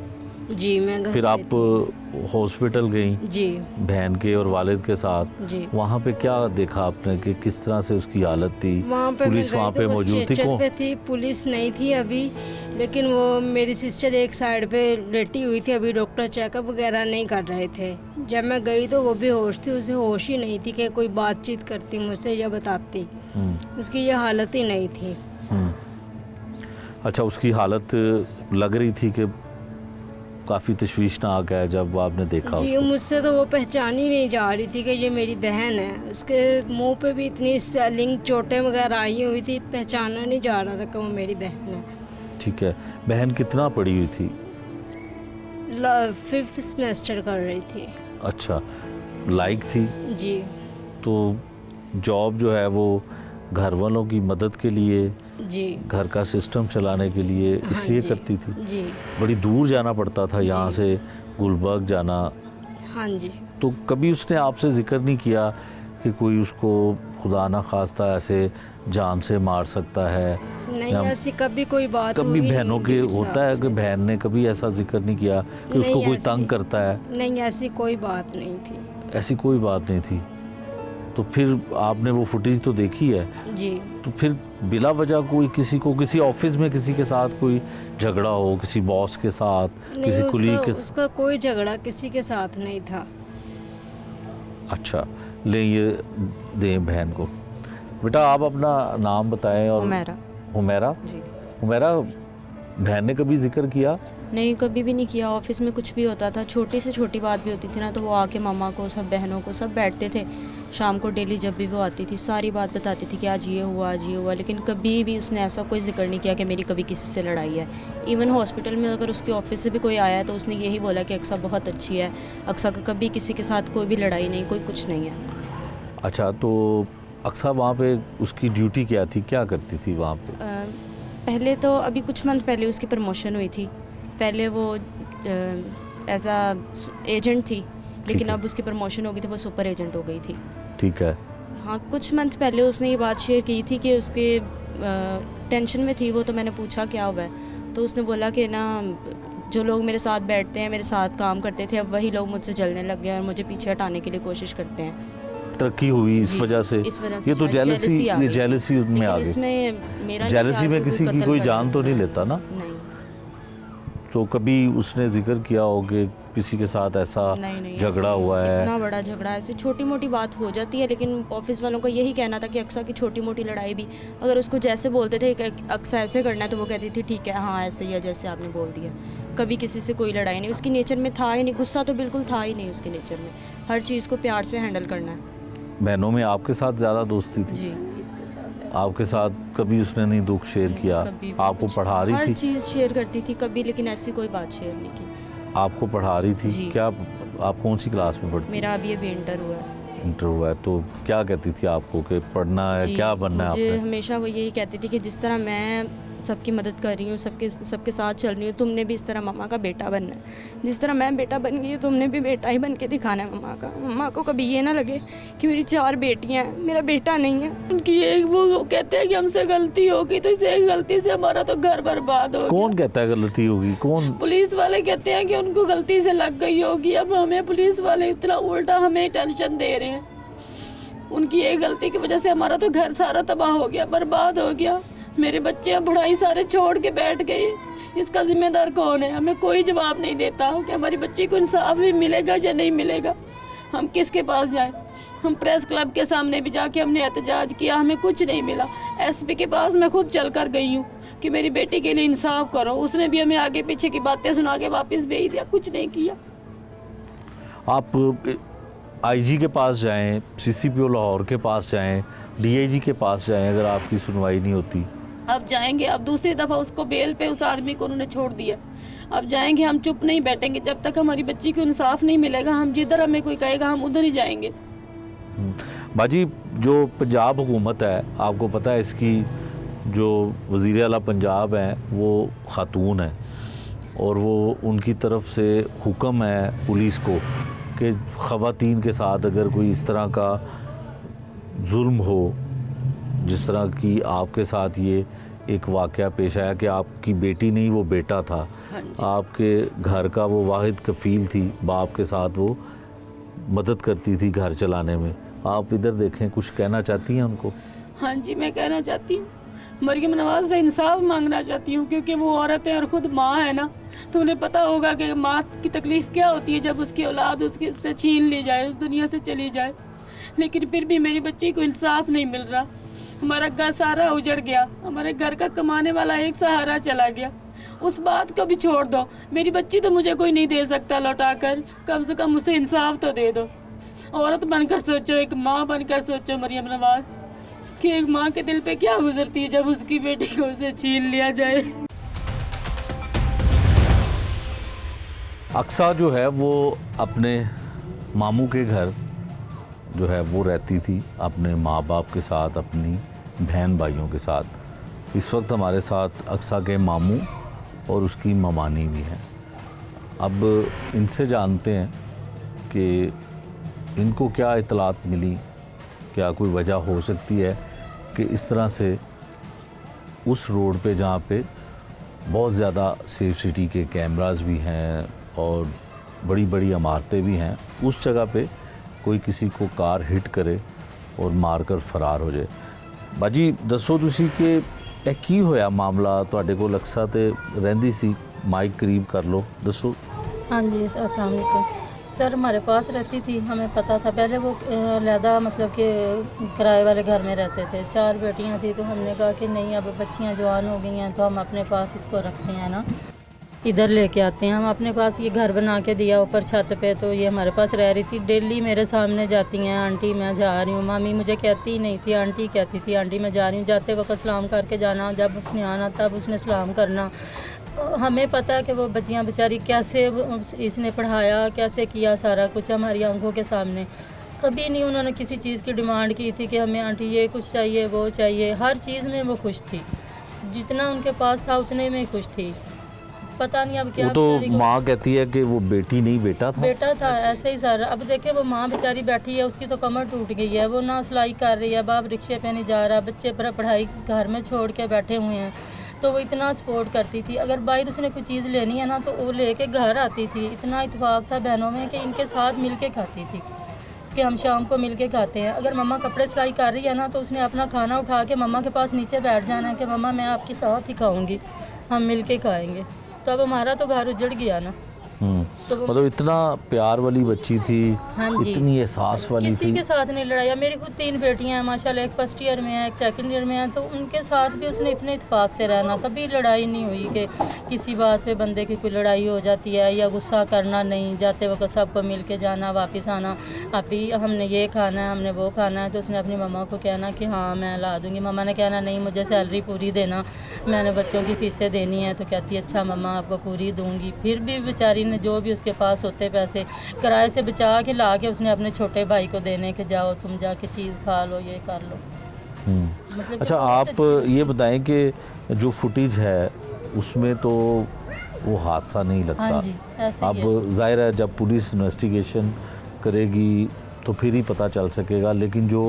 जी, मैं घर फिर पे आप थी। हॉस्पिटल गई जी बहन के और वालिद के साथ? जी। वहाँ पे क्या देखा आपने कि किस तरह से उसकी हालत थी? वहाँ पे पुलिस वहाँ पे मौजूद थी? स्ट्रेचर कौन? पे थी, पुलिस नहीं थी अभी, लेकिन वो मेरी सिस्टर एक साइड पे लेटी हुई थी। अभी डॉक्टर चेकअप वगैरह नहीं कर रहे थे। जब मैं गई तो वो भी होश थी, उसे होश ही नहीं थी कि कोई बातचीत करती मुझसे या बताती। उसकी ये हालत ही नहीं थी। अच्छा, उसकी हालत लग रही थी कि काफ़ी तशवीशनाक है जब आपने देखा जी, उसको? मुझसे तो वो पहचानी नहीं जा रही थी कि ये मेरी बहन है। उसके मुंह पे भी इतनी स्वेलिंग, चोटें वगैरह आई हुई थी, पहचाना नहीं जा रहा था कि वो मेरी बहन है। ठीक है। बहन कितना पढ़ी हुई थी? 5th सेमेस्टर कर रही थी। अच्छा, लाइक थी? जी तो जॉब जो है वो घर वालों की मदद के लिए, जी घर का सिस्टम चलाने के लिए हाँ इसलिए जी, करती थी? जी बड़ी दूर जाना पड़ता था यहाँ जी। से गुलबर्ग जाना। हाँ जी। तो कभी उसने आपसे जिक्र नहीं किया कि कोई उसको खुदा ना खास्ता ऐसे जान से मार सकता है? नहीं, या ऐसी कभी कोई बात कभी हुई नहीं बहनों के उनके होता है हिसाब कि से। बहन ने कभी ऐसा जिक्र नहीं किया कि नहीं, उसको कोई ऐसी- तंग करता है? नहीं, ऐसी कोई बात नहीं थी। ऐसी कोई बात नहीं थी। तो फिर आपने वो फुटेज तो देखी है, जी तो फिर बिला वजह कोई किसी को, किसी ऑफिस में किसी के साथ कोई झगड़ा हो, किसी बॉस के साथ, नहीं, किसी कुलीग उसका, के उसका कोई झगड़ा किसी के साथ नहीं था। अच्छा, ले ये दें बहन को। बेटा आप अपना नाम बताएं। और हुमैरा। हुमैरा? जी। हुमैरा, बहन ने कभी जिक्र किया? नहीं, कभी भी नहीं किया। ऑफिस में कुछ भी होता था, छोटी से छोटी बात भी होती थी ना, तो वो आके मामा को, सब बहनों को, सब बैठते थे शाम को। डेली जब भी वो आती थी सारी बात बताती थी कि आज ये हुआ, आज ये हुआ, लेकिन कभी भी उसने ऐसा कोई जिक्र नहीं किया कि मेरी कभी किसी से लड़ाई है। इवन हॉस्पिटल में अगर उसके ऑफिस से भी कोई आया है तो उसने यही बोला कि अक्सा बहुत अच्छी है, अक्सा का कभी किसी के साथ कोई भी लड़ाई नहीं, कोई कुछ नहीं है। अच्छा, तो अक्सा वहाँ पे उसकी ड्यूटी क्या थी, क्या करती थी वहाँ पे? पहले तो अभी कुछ मंथ पहले उसकी प्रमोशन हुई थी। पहले वो एज आ एजेंट थी, लेकिन है। अब उसकी प्रमोशन हो गई थी, वो सुपर एजेंट हो गई थी। ठीक है। हाँ, कुछ मंथ पहले उसने ये बात शेयर की थी कि उसके टेंशन में थी वो, तो मैंने पूछा क्या हुआ है, तो उसने बोला कि ना जो लोग मेरे साथ बैठते हैं, मेरे साथ काम करते थे, अब वही लोग मुझसे जलने लग गए और मुझे पीछे हटाने के लिए कोशिश करते हैं। तरक्की हुई इस जी, वजह से? इस वजह से ये तो शायद जेलसी, आ ये गई। जेलसी में लेकिन आ गई। इसमें मेरा नहीं जेलसी ख्याल में कि किसी की कत्ल कोई कर जान तो सकता नहीं है। लेता ना? नहीं तो कभी उसने जिक्र किया हो कि किसी के साथ ऐसा नहीं, झगड़ा ऐसे हुआ है? इतना बड़ा झगड़ा, ऐसे छोटी मोटी बात हो जाती है, लेकिन ऑफिस वालों का यही कहना था कि अक्सा की छोटी मोटी लड़ाई भी, अगर उसको जैसे बोलते थे कि अक्सा ऐसे करना है, तो वो कहती थी ठीक है, हाँ ऐसे ही है जैसे आपने बोल दिया। कभी किसी से कोई लड़ाई नहीं, उसकी नेचर में था ही नहीं, गुस्सा तो बिल्कुल था ही नहीं उसके नेचर में। हर चीज़ को प्यार से हैंडल करना है। बहनों में आपके साथ ज़्यादा दोस्ती थी? जी, आपके साथ कभी उसने नहीं दुख शेयर किया? कभी भी आपको कुछ- पढ़ा रही हर थी? चीज़ शेयर करती थी कभी, लेकिन ऐसी कोई बात शेयर नहीं की। आपको पढ़ा रही थी? जी। क्या आप कौन सी क्लास में पढ़ती? मेरा अभी अभी इंटर हुआ है। इंटर हुआ है। तो क्या कहती थी आपको कि पढ़ना है, जी, क्या बनना है मुझे आपने? हमेशा वो यही कहती थी कि जिस तरह मैं सबकी मदद कर रही हूँ, सबके साथ चल रही हूँ, तुमने भी इस तरह मम्मा का बेटा बनना है। जिस तरह मैं बेटा बन गई हूँ, तुमने भी बेटा ही बन के दिखाना है मम्मा का। मम्मा को कभी ये ना लगे कि मेरी 4 बेटियाँ हैं, मेरा बेटा नहीं है। उनकी एक वो कहते हैं कि हमसे गलती होगी, तो इस एक गलती से हमारा तो घर बर्बाद हो गया। कौन कहता है गलती होगी? कौन? पुलिस वाले कहते हैं कि उनको गलती से लग गई होगी। अब हमें पुलिस वाले इतना उल्टा हमें टेंशन दे रहे हैं। उनकी एक गलती की वजह से हमारा तो घर सारा तबाह हो गया, बर्बाद हो गया। मेरे बच्चे पढ़ाई सारे छोड़ के बैठ गए। इसका जिम्मेदार कौन है? हमें कोई जवाब नहीं देता कि हमारी बच्ची को इंसाफ भी मिलेगा या नहीं मिलेगा। हम किसके पास जाएं? हम प्रेस क्लब के सामने भी जाके हमने एहतजाज किया, हमें कुछ नहीं मिला। एसपी के पास मैं खुद चल कर गई हूँ कि मेरी बेटी के लिए इंसाफ करो। उसने भी हमें आगे पीछे की बातें सुना के वापस भेज दिया, कुछ नहीं किया। आप आईजी के पास जाएं, सीसीपीओ लाहौर के पास जाएं, डीआईजी के पास जाएं, अगर आपकी सुनवाई नहीं होती अब जाएंगे, अब दूसरी दफ़ा उसको बेल पे उस आदमी को उन्होंने छोड़ दिया। अब जाएंगे, हम चुप नहीं बैठेंगे जब तक हमारी बच्ची को इंसाफ नहीं मिलेगा। हम जिधर हमें कोई कहेगा हम उधर ही जाएंगे। बाजी, जो पंजाब हुकूमत है, आपको पता है इसकी जो वज़ीर आला पंजाब हैं वो ख़ातून है, और वो उनकी तरफ से हुक्म है पुलिस को कि ख़वातीन के साथ अगर कोई इस तरह का जुल्म हो, जिस तरह की आपके साथ ये एक वाक़या पेश आया कि आपकी बेटी नहीं वो बेटा था, आपके घर का वो वाहिद कफ़ील थी, बाप के साथ वो मदद करती थी घर चलाने में। आप इधर देखें, कुछ कहना चाहती हैं उनको? हाँ जी, मैं कहना चाहती हूँ, मरियम नवाज से इंसाफ मांगना चाहती हूँ, क्योंकि वो औरत है और ख़ुद माँ है ना, तो उन्हें पता होगा कि माँ की तकलीफ़ क्या होती है जब उसकी औलाद उसके से छीन ली जाए, उस दुनिया से चली जाए। लेकिन फिर भी मेरी बच्ची को इंसाफ नहीं मिल रहा। हमारा घर सारा उजड़ गया, हमारे घर का कमाने वाला एक सहारा चला गया। उस बात को भी छोड़ दो, मेरी बच्ची तो मुझे कोई नहीं दे सकता लौटा कर, कम से कम उसे इंसाफ तो दे दो। औरत बनकर सोचो, एक माँ बनकर सोचो मरियम नवाज, कि एक माँ के दिल पे क्या गुजरती है जब उसकी बेटी को उसे छीन लिया जाए। अक्सा जो है वो अपने मामू के घर जो है वो रहती थी, अपने माँ बाप के साथ, अपनी बहन भाइयों के साथ। इस वक्त हमारे साथ अक्सा के मामू और उसकी ममानी भी हैं। अब इनसे जानते हैं कि इनको क्या इतलात मिली, क्या कोई वजह हो सकती है कि इस तरह से उस रोड पे जहाँ पे बहुत ज़्यादा सेफ सिटी के कैमरास भी हैं और बड़ी बड़ी इमारतें भी हैं, उस जगह पे कोई किसी को कार हिट करे और मारकर फरार हो जाए। बाजी दसो तुसी कि ਇਹ ਕੀ ਹੋਇਆ मामला, ਤੁਹਾਡੇ ਕੋਲ ਅਕਸਾ ਤੇ ਰਹਿੰਦੀ सी, माइक करीब कर लो, दसो। हाँ जी, अस्सलाम वालेकुम सर। हमारे पास रहती थी, हमें पता था। पहले वो अलहदा मतलब कि किराए वाले घर में रहते थे, 4 बेटियां थी, तो हमने कहा कि नहीं, अब बच्चियां जवान हो गई हैं तो हम अपने पास इसको रखते हैं ना, इधर लेके आते हैं। हम अपने पास ये घर बना के दिया ऊपर छत पे, तो ये हमारे पास रह रही थी। डेली मेरे सामने जाती हैं, आंटी मैं जा रही हूँ। मामी मुझे कहती ही नहीं थी, आंटी कहती थी, आंटी मैं जा रही हूँ। जाते वक्त सलाम करके जाना, जब उसने आना तब उसने सलाम करना। हमें पता है कि वो बच्चियाँ बेचारी कैसे इसने पढ़ाया, कैसे किया, सारा कुछ हमारी आंखों के सामने। कभी नहीं उन्होंने किसी चीज़ की डिमांड की थी कि हमें आंटी ये कुछ चाहिए, वो चाहिए। हर चीज़ में वो खुश थी, जितना उनके पास था उतने में खुश थी। पता नहीं अब क्या। वो तो माँ कहती है कि वो बेटी नहीं बेटा था। बेटा था, ऐसे ही सारा। अब देखें, वो माँ बेचारी बैठी है, उसकी तो कमर टूट गई है, वो ना सिलाई कर रही है, बाप रिक्शे पे नहीं जा रहा, बच्चे पर पढ़ाई घर में छोड़ के बैठे हुए हैं। तो वो इतना सपोर्ट करती थी। अगर बाहर उसने कोई चीज़ लेनी है ना तो वो लेके घर आती थी। इतना इत्तेफाक था बहनों में कि इनके साथ मिल के खाती थी, कि हम शाम को मिल के खाते हैं। अगर मम्मा कपड़े सिलाई कर रही है ना तो उसने अपना खाना उठा के मम्मा के पास नीचे बैठ जाना है कि मम्मा मैं आपके साथ ही खाऊंगी, हम मिल के खाएंगे। तो अब हमारा तो घर उजड़ गया ना। तो मतलब इतना प्यार वाली बच्ची थी, हाँ जी, इतनी एहसास वाली किसी थी। के साथ नहीं लड़ाया। मेरी खुद 3 बेटियां हैं माशाल्लाह, एक फर्स्ट ईयर में है, एक सेकंड ईयर में है, तो उनके साथ भी उसने इतने इत्तेफाक से रहना, कभी लड़ाई नहीं हुई कि किसी बात पे बंदे की कोई लड़ाई हो जाती है या गुस्सा करना नहीं। जाते वक्त सबको मिल के जाना, वापस आना, अभी हमने ये खाना है, हमने वो खाना है, तो उसने अपनी मम्मा को कहना कि हाँ मैं ला दूँगी। मम्मा ने कहना नहीं, मुझे सैलरी पूरी देना, मैंने बच्चों की फ़ीसें देनी है। तो कहती अच्छा मम्मा आपको पूरी दूँगी। फिर भी बेचारी ने जो भी उसके पास होते पैसे किराए से बचा के ला के उसने अपने छोटे भाई को देने के जाओ तुम जाके चीज़ खा लो, ये कर लो। मतलब अच्छा, आप ये बताएं कि जो फुटेज है उसमें तो वो हादसा नहीं लगता। हाँ जी, ऐसे ही है। अब जाहिर है जब पुलिस इन्वेस्टिगेशन करेगी तो फिर ही पता चल सकेगा, लेकिन जो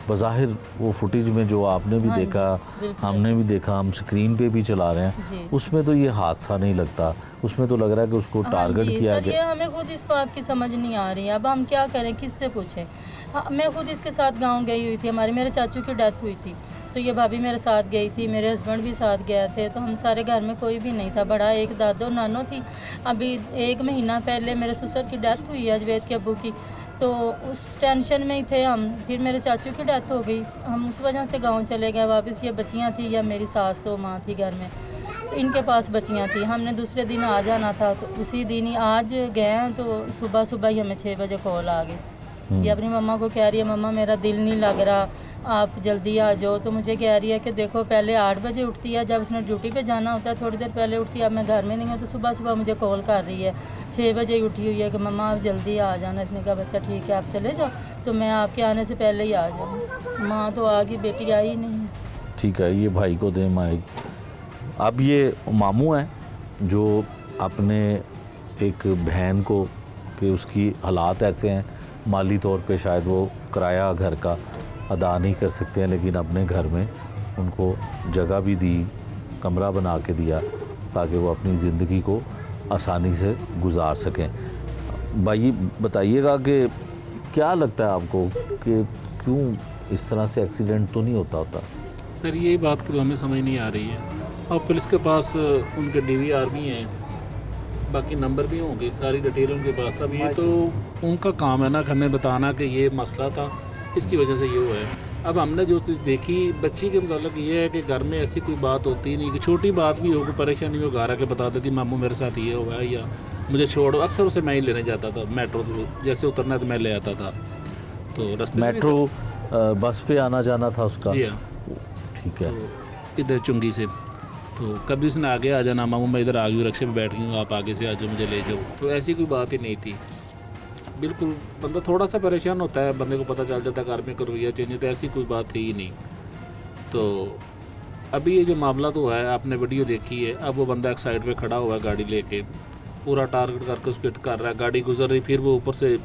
बज़ाहिर वो फुटेज में जो आपने भी हाँ जी, देखा, बिल्कुल हमने भी देखा, हम स्क्रीन पे भी चला रहे हैं, जी। उसमें तो ये हादसा नहीं लगता। उसमें तो लग रहा है कि उसको टारगेट जी, किया सर, ये गया। हमें खुद इस बात की समझ नहीं आ रही है। अब हम क्या करें, किससे पूछें। हाँ, मैं खुद इसके साथ गांव गई हुई थी, मेरे चाचू की डेथ हुई थी, तो ये भाभी मेरे साथ गई थी, मेरे हस्बैंड भी साथ गए थे। तो हम सारे घर में कोई भी नहीं था, बड़ा एक दादो नानो थी। अभी 1 महीना पहले मेरे ससुर की डेथ हुई है, अजवेद के अब्बू की, तो उस टेंशन में ही थे हम। फिर मेरे चाचू की डेथ हो गई, हम उस वजह से गांव चले गए वापस। ये बच्चियां थी या मेरी सास और माँ थी घर में, तो इनके पास बच्चियां थी। हमने दूसरे दिन आ जाना था, तो उसी दिन ही आज गए हैं, तो सुबह सुबह ही हमें 6 बजे कॉल आ गई ये अपनी मम्मा को कह रही है मम्मा मेरा दिल नहीं लग रहा, आप जल्दी आ जाओ। तो मुझे कह रही है कि देखो पहले 8 बजे उठती है, जब उसने ड्यूटी पे जाना होता है थोड़ी देर पहले उठती है, अब मैं घर में नहीं हूँ तो सुबह सुबह मुझे कॉल कर रही है। 6 बजे ही उठी हुई है कि मम्मा आप जल्दी आ जाना। इसने कहा बच्चा ठीक है आप चले जाओ, तो मैं आपके आने से पहले ही आ जाऊँ। माँ तो आ गई, बेटी आई ही नहीं है। ठीक है, ये भाई को दे माइक। अब ये मामू हैं जो अपने एक बहन को, कि उसकी हालात ऐसे हैं माली तौर पे शायद वो किराया घर का अदा नहीं कर सकते हैं, लेकिन अपने घर में उनको जगह भी दी, कमरा बना के दिया ताकि वो अपनी ज़िंदगी को आसानी से गुजार सकें। भाई बताइएगा कि क्या लगता है आपको कि क्यों इस तरह से एक्सीडेंट तो नहीं होता? सर यही बात तो हमें समझ नहीं आ रही है। और पुलिस के पास उनके DVR भी हैं, बाकी नंबर भी होंगे, सारी डिटेल उनके पास। अब ये तो उनका काम है ना कि हमें बताना कि ये मसला था, इसकी वजह से ये हुआ है। अब हमने जो चीज़ देखी बच्ची के मुताबिक ये है कि घर में ऐसी कोई बात होती नहीं, कि छोटी बात भी हो, कोई परेशानी हो, घर आके बता देती मामू मेरे साथ ये हुआ है या मुझे छोड़ो। अक्सर उसे मैं ही लेने जाता था, मेट्रो जैसे उतरना तो मैं ले आता था। तो रास्ते मेट्रो बस पे आना जाना था उसका? जी हाँ, ठीक है। तो इधर चुंगी से तो कभी उसने आगे आ जाना, मामू मैं इधर आ गई हूँ, रिक्शे में बैठ गई हूँ, आप आगे से आ जाओ मुझे ले जाओ। तो ऐसी कोई बात ही नहीं थी। बिल्कुल बंदा थोड़ा सा परेशान होता है, बंदे को पता चल जाता है घर में कोई रवैया चेंज, तो ऐसी कोई बात थी ही नहीं। तो अभी ये जो मामला तो है, आपने वीडियो देखी है। अब वो बंदा एक साइड पे खड़ा हुआ है गाड़ी लेके, पूरा टारगेट करके उसको हिट कर रहा है, गाड़ी गुजर रही, फिर वो ऊपर से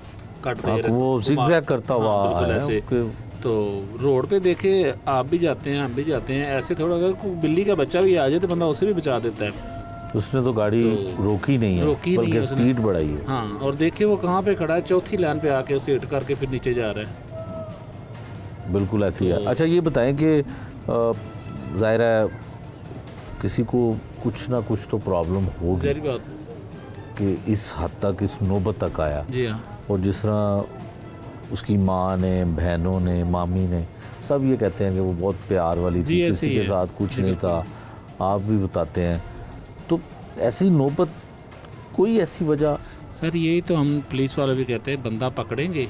कट रही है, वो जिगजैग करता हुआ बिल्कुल आया, ऐसे। ओके। तो रोड पे देखे आप भी जाते हैं, हम भी जाते हैं, ऐसे थोड़ा अगर कोई बिल्ली का बच्चा भी आ जाए तो बंदा उसे भी बचा देता है। उसने तो गाड़ी रोकी नहीं है, बल्कि स्पीड बढ़ाई है। हाँ, और देखिए वो कहाँ पे खड़ा है, चौथी लाइन पे आके उसे हिट करके फिर नीचे जा रहा है। बिल्कुल ऐसी है। अच्छा ये बताएं कि ज़ाहिर है किसी को कुछ ना कुछ तो प्रॉब्लम होगी ज़ाहिर बात कि इस हद तक, इस नौबत तक आया। जी हाँ, और जिस तरह उसकी माँ ने, बहनों ने, मामी ने, सब ये कहते हैं कि वो बहुत प्यार वाली थी, किसी के साथ कुछ नहीं था, आप भी बताते हैं। तो ऐसी नौबत, कोई ऐसी वजह? सर यही तो हम पुलिस वाले भी कहते हैं, बंदा पकड़ेंगे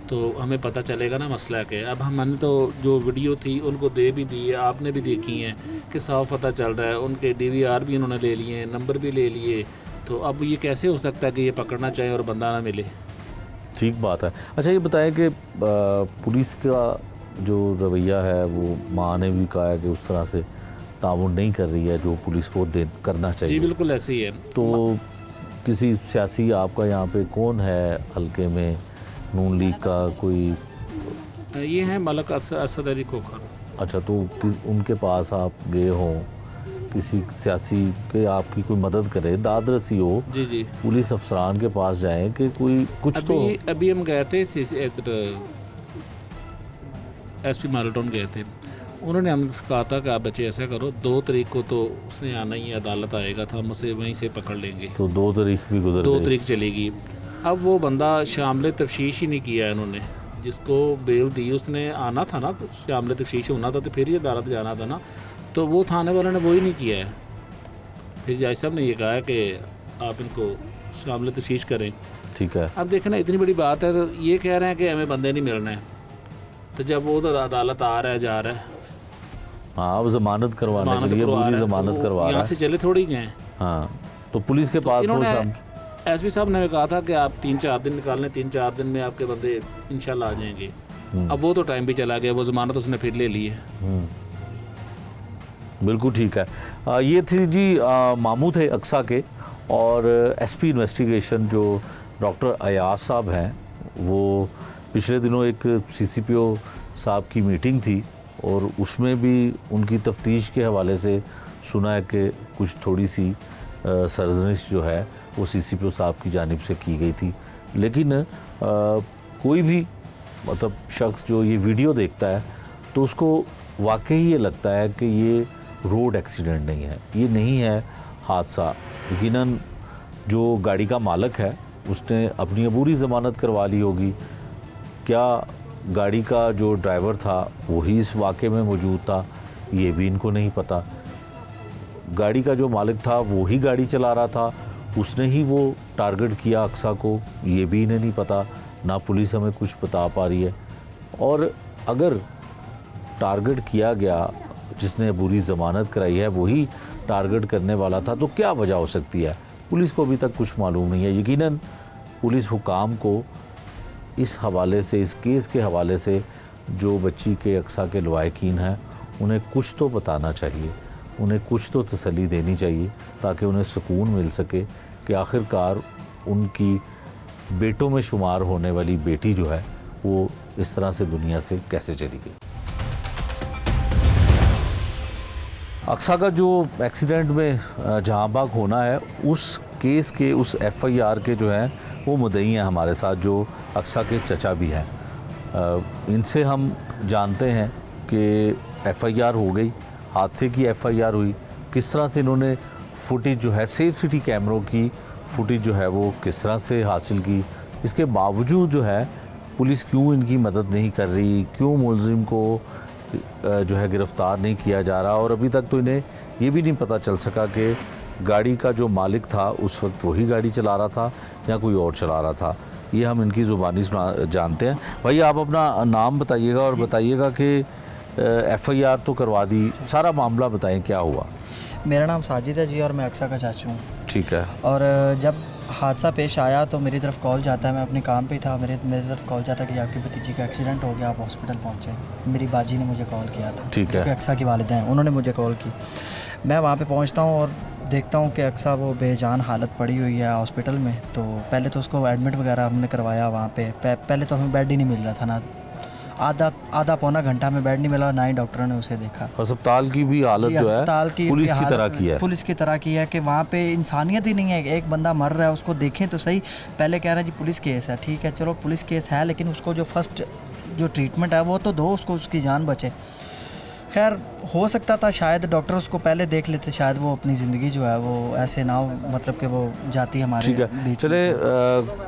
तो हमें पता चलेगा ना मसला क्या है। अब हमने तो जो वीडियो थी उनको दे भी दी है, आपने भी देखी हैं कि साफ पता चल रहा है, उनके DVR भी उन्होंने ले लिए हैं, नंबर भी ले लिए। तो अब ये कैसे हो सकता है कि ये पकड़ना चाहे और बंदा ना मिले? ठीक बात है। अच्छा ये बताएं कि पुलिस का जो रवैया है, वो माँ ने भी कहा है कि उस तरह से ताउन नहीं कर रही है जो पुलिस को करना चाहिए। जी बिल्कुल ऐसे ही है। तो किसी सियासी, आपका यहाँ पे कौन है हल्के में, नून लीग का कोई? ये है मलक असद अली खोखर। अच्छा, तो उनके पास आप गए हों, किसी सियासी के आपकी कोई मदद करे, दादरसी हो, जी जी, पुलिस अफसरान के पास जाएं कि कोई कुछ अभी हम गए थे SP माल्टन गए थे, उन्होंने हमसे कहा था कि आप बच्चे ऐसा करो, 2 तारीख को तो उसने आना ही, अदालत आएगा था, हम उसे वहीं से पकड़ लेंगे। तो 2 तारीख भी गुजर 2 गई। तारीख चलेगी। अब वो बंदा शामिल तफ्तीश ही नहीं किया इन्होंने, जिसको बेल दी उसने आना था ना, तो शामिल तफ्तीश होना था, तो फिर ही अदालत जाना था ना, तो वो थाने वाले ने वो ही नहीं किया है। फिर जज साहब ने ये कहा है कि आप इनको शामिल तफ्तीश करें। ठीक है। अब देखें ना, इतनी बड़ी बात है, तो ये कह रहे हैं कि हमें बंदे नहीं मिल रहे हैं, तो जब वो उधर अदालत आ रहा है, जा रहा है, हाँ, अब जमानत करवाने के लिए पूरी जमानत करवा रहा यहाँ है। से चले थोड़ी गए। हाँ, तो पुलिस के पास वो SP साहब ने कहा था कि आप 3-4 दिन निकाल लें, 3-4 दिन में आपके बंदे इंशाल्लाह आ जाएंगे। अब वो तो टाइम भी चला गया, वो ज़मानत उसने फिर ले ली है। बिल्कुल ठीक है। ये थी जी मामू थे अक्सा के, और SP इन्वेस्टिगेशन जो डॉक्टर अयाज साहब हैं, वो पिछले दिनों एक CCPO साहब की मीटिंग थी, और उसमें भी उनकी तफ्तीश के हवाले से सुना है कि कुछ थोड़ी सी सरजनिश जो है वो CCPO साहब की जानिब से की गई थी। लेकिन कोई भी मतलब शख्स जो ये वीडियो देखता है तो उसको वाकई ये लगता है कि ये रोड एक्सीडेंट नहीं है, ये नहीं है हादसा। यकीनन जो गाड़ी का मालिक है उसने अपनी अबूरी ज़मानत करवा ली होगी। क्या गाड़ी का जो ड्राइवर था वही इस वाक़े में मौजूद था, ये भी इनको नहीं पता। गाड़ी का जो मालिक था वो ही गाड़ी चला रहा था, उसने ही वो टारगेट किया अक्सा को, ये भी इन्हें नहीं पता। ना पुलिस हमें कुछ बता पा रही है। और अगर टारगेट किया गया, जिसने बुरी ज़मानत कराई है वही टारगेट करने वाला था, तो क्या वजह हो सकती है, पुलिस को अभी तक कुछ मालूम नहीं है। यकीनन पुलिस हुकाम को इस हवाले से, इस केस के हवाले से जो बच्ची के अक्सा के लवाहिकीन हैं उन्हें कुछ तो बताना चाहिए, उन्हें कुछ तो तसल्ली देनी चाहिए, ताकि उन्हें सुकून मिल सके कि आखिरकार उनकी बेटों में शुमार होने वाली बेटी जो है वो इस तरह से दुनिया से कैसे चली गई। अक्सा का जो एक्सीडेंट में जहाँ बाग होना है, उस केस के, उस FIR के जो हैं वो मुद्दई हैं हमारे साथ, जो अक्सा के चचा भी हैं। इनसे हम जानते हैं कि FIR हो गई, हादसे की FIR हुई, किस तरह से इन्होंने फुटेज जो है, सेफ सिटी कैमरों की फुटेज जो है वो किस तरह से हासिल की, इसके बावजूद जो है पुलिस क्यों इनकी मदद नहीं कर रही, क्यों मुलजिम को जो है गिरफ़्तार नहीं किया जा रहा, और अभी तक तो इन्हें ये भी नहीं पता चल सका कि गाड़ी का जो मालिक था उस वक्त वही गाड़ी चला रहा था या कोई और चला रहा था। ये हम इनकी ज़ुबानी जानते हैं। भाई आप अपना नाम बताइएगा और बताइएगा कि FIR तो करवा दी, सारा मामला बताएं क्या हुआ। मेरा नाम साजिद है जी और मैं अक्सा का चाचू हूँ। ठीक है। और जब हादसा पेश आया तो मेरी तरफ कॉल जाता है, मैं अपने काम पे था, मेरी तरफ कॉल जाता कि आपकी भतीजी का एक्सीडेंट हो गया, आप हॉस्पिटल पहुँचे। मेरी बाजी ने मुझे कॉल किया था। ठीक है। अक्सा की वालिदा हैं, उन्होंने मुझे कॉल की। मैं वहाँ पे पहुँचता हूँ और देखता हूँ कि अक्सा वो बेजान हालत पड़ी हुई है हॉस्पिटल में। तो पहले तो उसको एडमिट वगैरह हमने करवाया वहाँ पे। पहले तो हमें बेड ही नहीं मिल रहा था ना, आधा पौना घंटा में बेड नहीं मिला और ना ही डॉक्टरों ने उसे देखा। अस्पताल की भी हालत जो है पुलिस की तरह की है, पुलिस की तरह की है कि वहाँ पे इंसानियत ही नहीं है। एक बंदा मर रहा है, उसको देखें तो सही। पहले कह रहे हैं जी पुलिस केस है, ठीक है चलो पुलिस केस है, लेकिन उसको जो फर्स्ट जो ट्रीटमेंट है वो तो दो, उसको उसकी जान बचे। खैर हो सकता था शायद डॉक्टर उसको पहले देख लेते, शायद वो अपनी ज़िंदगी जो है वो ऐसे ना हो, मतलब कि वो जाती हमारे बीच। चले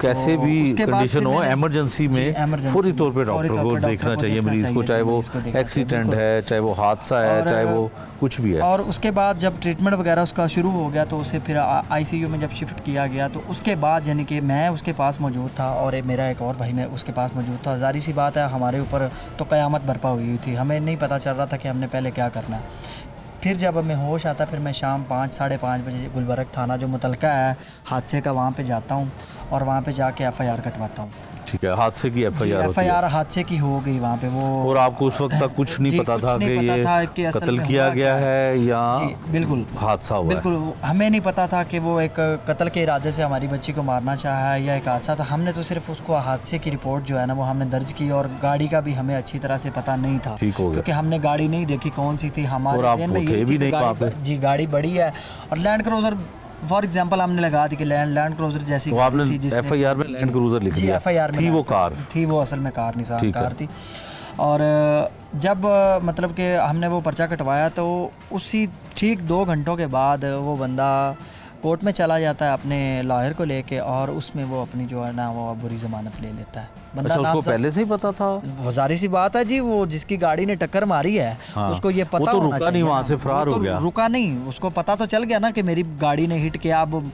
कैसे तो भी उसके बाद कंडीशन फिर हो, मैंने- एमरजेंसी में फौरी तौर पे डॉक्टर को देखना चाहिए मरीज़ को, चाहे वो एक्सीडेंट है, चाहे वो हादसा है, चाहे वो कुछ भी है। और उसके बाद जब ट्रीटमेंट वगैरह उसका शुरू हो गया तो उसे फिर ICU में जब शिफ्ट किया गया, तो उसके बाद यानी कि मैं उसके पास मौजूद था और मेरा एक और भाई मैं उसके पास मौजूद था। ज़ाहिर सी बात है हमारे ऊपर तो क़यामत बरपा हुई थी, हमें नहीं पता चल रहा था कि हमने पहले क्या करना है। फिर जब हमें होश आता, फिर मैं शाम 5 साढ़े 5 बजे गुलबर्ग थाना जो मुतलका है हादसे का, वहाँ पे जाता हूँ और वहाँ पे जाके FIR कटवाता हूँ। ठीक है, हादसे की FIR होती है। FIR हादसे की हो गई वहाँ पे वो। और आपको उस वक्त तक कुछ नहीं पता था कि ये कत्ल किया गया है या बिल्कुल हादसा हुआ है? बिल्कुल हमें नहीं पता था कि वो एक कत्ल के इरादे से हमारी बच्ची को मारना चाहा है या एक हादसा था। हमने तो सिर्फ उसको हादसे की रिपोर्ट जो है ना वो हमने दर्ज की, और गाड़ी का भी हमें अच्छी तरह से पता नहीं था, ठीक हो गया, क्योंकि हमने गाड़ी नहीं देखी कौन सी थी। हमारे ज़हन में थे भी नहीं वहाँ पे। जी गाड़ी बड़ी है और लैंड क्रूज़र फॉर एग्जांपल हमने लगा दी कि लैंड क्रूज़र जैसी तो आपने FIR में लैंड क्रूज़र लिख दिया? FIR में थी वो कार थी, वो असल में कार निशान कार थी। और जब मतलब कि हमने वो पर्चा कटवाया तो उसी ठीक 2 घंटों के बाद वो बंदा कोर्ट में चला जाता है अपने लॉयर को लेके, और उसमें वो अपनी जो है ना वो बुरी ज़मानत ले लेता है। बंदा अच्छा, उसको पहले से ही पता था? वो ज़ाहिर सी बात है जी, वो जिसकी गाड़ी ने टक्कर मारी है उसको ये पता वो तो होना रुका नहीं, वहाँ से फरार हो गया। रुका नहीं, उसको पता तो चल गया ना कि मेरी गाड़ी ने हिट किया। अब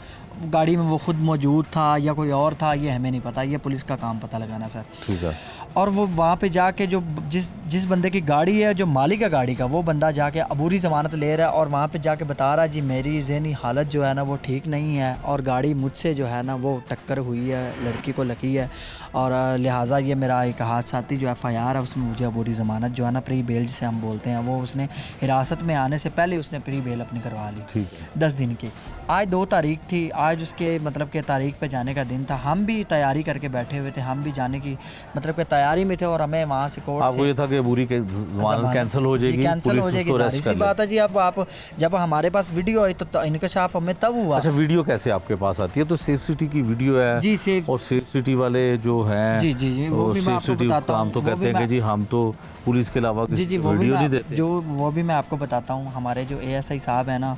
गाड़ी में वो खुद मौजूद था या कोई और था ये हमें नहीं पता, ये पुलिस का काम पता लगाना सर। ठीक है। और वो वहाँ पे जाके जो जिस बंदे की गाड़ी है, जो मालिक है गाड़ी का, वो बंदा जाके अबूरी ज़मानत ले रहा है और वहाँ पे जाके बता रहा है जी मेरी ज़हनी हालत जो है ना वो ठीक नहीं है और गाड़ी मुझसे जो है ना वो टक्कर हुई है, लड़की को लगी है, और लिहाजा ये मेरा एक हादसाती जो FIR है उसमें मुझे अबूरी ज़मानत जो है ना प्री बेल जिसे हम बोलते हैं, वो उसने हिरासत में आने से पहले उसने प्री बेल अपनी करवा ली। ठीक है। 10 दिन की। आज 2 तारीख थी, आज उसके मतलब के तारीख पे जाने का दिन था। हम भी तैयारी करके बैठे हुए थे, हम भी जाने की मतलब के तैयारी में थे और हमें वहाँ से कोर्ट आपको ये था कि बुरी के ज़मानत कैंसिल हो जाएगी, कैंसिल हो जाएगी। पुलिस उसको बात है जी। अब आप जब हमारे पास वीडियो आई तो इंकशाफ हमें तब हुआ। अच्छा, वीडियो कैसे आपके पास आती है? तो सेफ सिटी की वीडियो है जी, सेफ और सेफ सिटी वाले जो हैं जी जी जी वो भी मैं आपको बताता हूँ। तो कहते हैं कि जी हम तो पुलिस के अलावा जी जी वीडियो नहीं देते। वो भी मैं आपको बताता हूँ। हमारे जो ASI साहब हैं ना,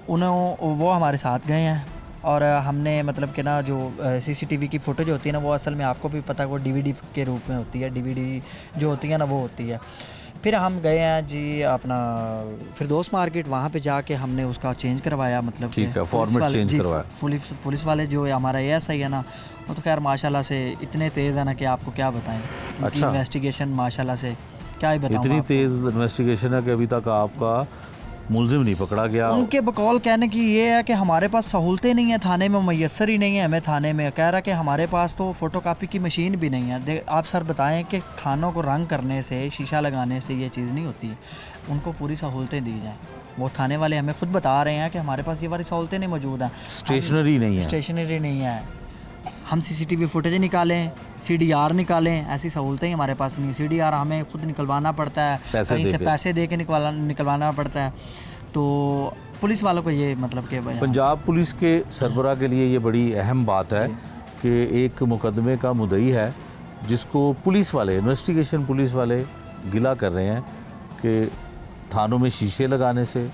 वो हमारे साथ गए हैं और हमने मतलब कि ना जो CCTV की फ़ुटेज होती है ना वो असल में आपको भी पता है वो DVD के रूप में होती है, DVD जो होती है ना वो होती है। फिर हम गए हैं जी अपना फिरदौस मार्केट, वहाँ पे जाके हमने उसका चेंज करवाया, मतलब ठीक है, पुलिस फॉर्मेट वाले- चेंज जी, करवाया। पुलिस वाले जो हमारा एएसआई है ना, वो तो खैर माशाल्लाह से इतने तेज़ है ना कि आपको क्या बताएं। उनकी अच्छा। इन्वेस्टिगेशन माशाल्लाह से क्या ही बताऊं इतनी आपको। तेज़ इन्वेस्टिगेशन है कि अभी तक आपका मुलजिम नहीं पकड़ा गया। उनके बकौल कहने की ये है कि हमारे पास सहूलतें नहीं है, थाने में मैसर ही नहीं है हमें। थाने में कह रहा कि हमारे पास तो फ़ोटोकॉपी की मशीन भी नहीं है। आप सर बताएं कि थानों को रंग करने से, शीशा लगाने से ये चीज़ नहीं होती। उनको पूरी सहूलतें दी जाएँ। वो थाने वाले हमें खुद बता रहे हैं कि हमारे पास ये वाली सहूलतें नहीं मौजूद हैं। स्टेशनरी नहीं है। स्टेशनरी नहीं है। हम सीसीटीवी फुटेज निकालें, सीडीआर निकालें, ऐसी सहूलतें ही हमारे पास नहीं। सीडीआर हमें खुद निकलवाना पड़ता है, पैसे कहीं दे से के। पैसे दे के निकलवाना पड़ता है। तो पुलिस वालों को ये मतलब कि पंजाब पुलिस के सरबराह के लिए ये बड़ी अहम बात है कि एक मुकदमे का मुद्दई है जिसको पुलिस वाले, इन्वेस्टिगेशन पुलिस वाले गिला कर रहे हैं कि थानों में शीशे लगाने से,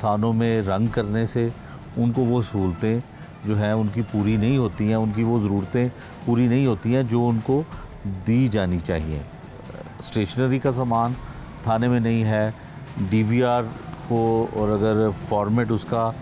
थानों में रंग करने से उनको वो सहूलतें जो हैं उनकी पूरी नहीं होती हैं, उनकी वो ज़रूरतें पूरी नहीं होती हैं जो उनको दी जानी चाहिए। स्टेशनरी का सामान थाने में नहीं है, डीवीआर को, और अगर फॉर्मेट उसका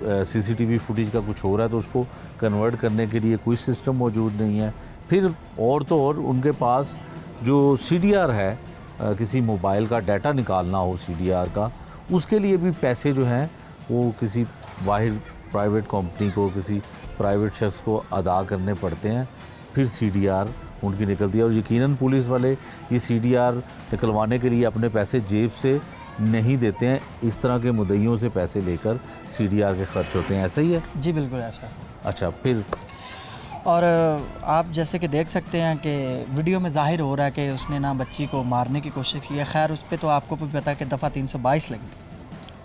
सीसीटीवी फुटेज का कुछ हो रहा है तो उसको कन्वर्ट करने के लिए कोई सिस्टम मौजूद नहीं है। फिर और तो और उनके पास जो सीडीआर है, किसी मोबाइल का डाटा निकालना हो सीडीआर का, उसके लिए भी पैसे जो हैं वो किसी वाहिद प्राइवेट कंपनी को, किसी प्राइवेट शख्स को अदा करने पड़ते हैं, फिर सीडीआर उनकी निकलती है। और यकीनन पुलिस वाले ये सीडीआर निकलवाने के लिए अपने पैसे जेब से नहीं देते हैं, इस तरह के मुद्दइयों से पैसे लेकर सीडीआर के खर्च होते हैं। ऐसा ही है? जी बिल्कुल ऐसा। अच्छा, फिर और आप जैसे कि देख सकते हैं कि वीडियो में ज़ाहिर हो रहा है कि उसने ना बच्ची को मारने की कोशिश की है। खैर उस पर तो आपको भी पता है कि दफ़ा 322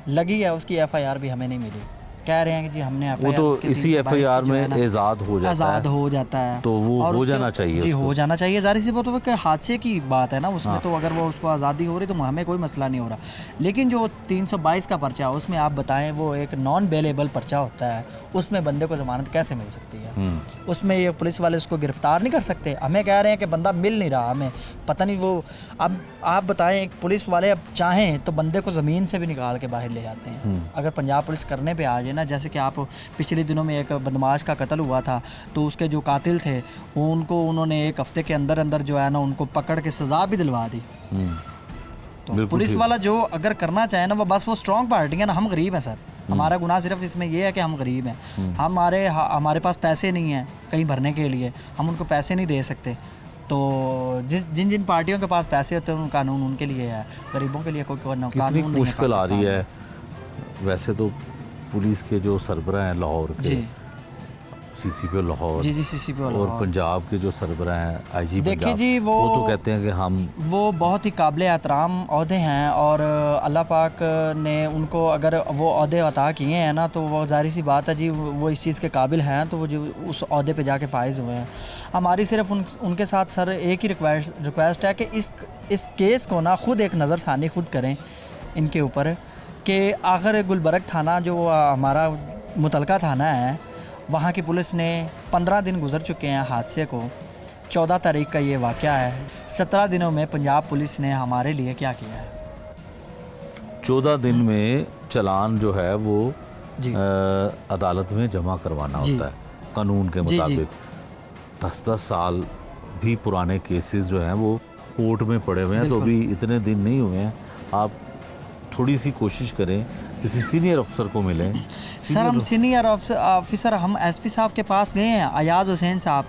लगी है, उसकी एफआईआर भी हमें नहीं मिली। कह रहे हैं कि जी हमने वो एफआईआर तो उसके इसी 322 एफआईआर की जो है में ना, आज़ाद हो जाता आज़ाद है, हो जाता है। तो वो और हो उसके- जाना चाहिए जी उसको। हो जाना चाहिए। ज़ाहिर सी बात है कि हादसे की बात है ना उसमें, हाँ। तो अगर वो उसको आज़ादी हो रही तो हमें कोई मसला नहीं हो रहा। लेकिन जो 322 का पर्चा है उसमें आप बताएं, वो एक नॉन बेलेबल पर्चा होता है, उसमें बंदे को ज़मानत कैसे मिल सकती है? उसमें ये पुलिस वाले उसको गिरफ्तार नहीं कर सकते। हमें कह रहे हैं कि बंदा मिल नहीं रहा, हमें पता नहीं वो। अब आप बताएं, एक पुलिस वाले अब चाहें तो बंदे को ज़मीन से भी निकाल के बाहर ले जाते हैं। अगर पंजाब पुलिस करने पे आ जाए ना, जैसे कि आप पिछले दिनों में एक बदमाश का कत्ल हुआ था, तो उसके जो कातिल थे वो उन्होंने एक हफ्ते के अंदर अंदर जो है ना उनको पकड़ के सज़ा भी दिलवा दी। तो बिल्कुल पुलिस ठीक। वाला जो अगर करना चाहे ना, वो बस वो स्ट्रॉन्ग पार्टी है ना। हम गरीब हैं सर, हमारा गुनाह सिर्फ इसमें ये है कि हम गरीब हैं। हमारे पास पैसे नहीं हैं कहीं भरने के लिए, हम उनको पैसे नहीं दे सकते। तो जिन जिन पार्टियों के पास पैसे होते हैं, कानून उनके लिए है, गरीबों के लिए कोई कानून कितनी नहीं है मुश्किल आ रही पाकिस्तान है। वैसे तो पुलिस के जो सरबराह हैं लाहौर में। के, जी सीसीपी लाहौर, जी सीसीपी और पंजाब के जो सरबराह हैं आईजी देखिए पंजाब, जी, वो तो कहते हैं कि हम वो बहुत ही काबिल एहतराम ओहदे हैं, और अल्लाह पाक ने उनको अगर वो ओहदे अता किए हैं ना, तो वो ज़ाहिर सी बात है जी, वो इस चीज़ के काबिल हैं, तो वो जो उस ओहदे पे जाके फाइज हुए हैं। हमारी सिर्फ उनके साथ सर एक ही रिक्वेस्ट है कि इस केस को ना खुद एक नज़रसानी खुद करें इनके ऊपर, कि आखिर गुलबर्ग थाना जो हमारा मुतलका थाना है, वहाँ की पुलिस ने 15 दिन गुजर चुके हैं हादसे को। 14 तारीख का ये वाक़या है। 17 दिनों में पंजाब पुलिस ने हमारे लिए क्या किया है? 14 दिन में चालान जो है वो जी अदालत में जमा करवाना जी। होता है कानून के जी, जी। मुताबिक। 10-10 साल भी पुराने केसेस जो हैं वो कोर्ट में पड़े हुए हैं, तो बिल्कुल। अभी इतने दिन नहीं हुए हैं। आप थोड़ी सी कोशिश करें, किसी सीनियर अफसर को मिलें। सर, हम सीनियर ऑफिसर हम एसपी साहब के पास गए हैं, अयाज हुसैन साहब,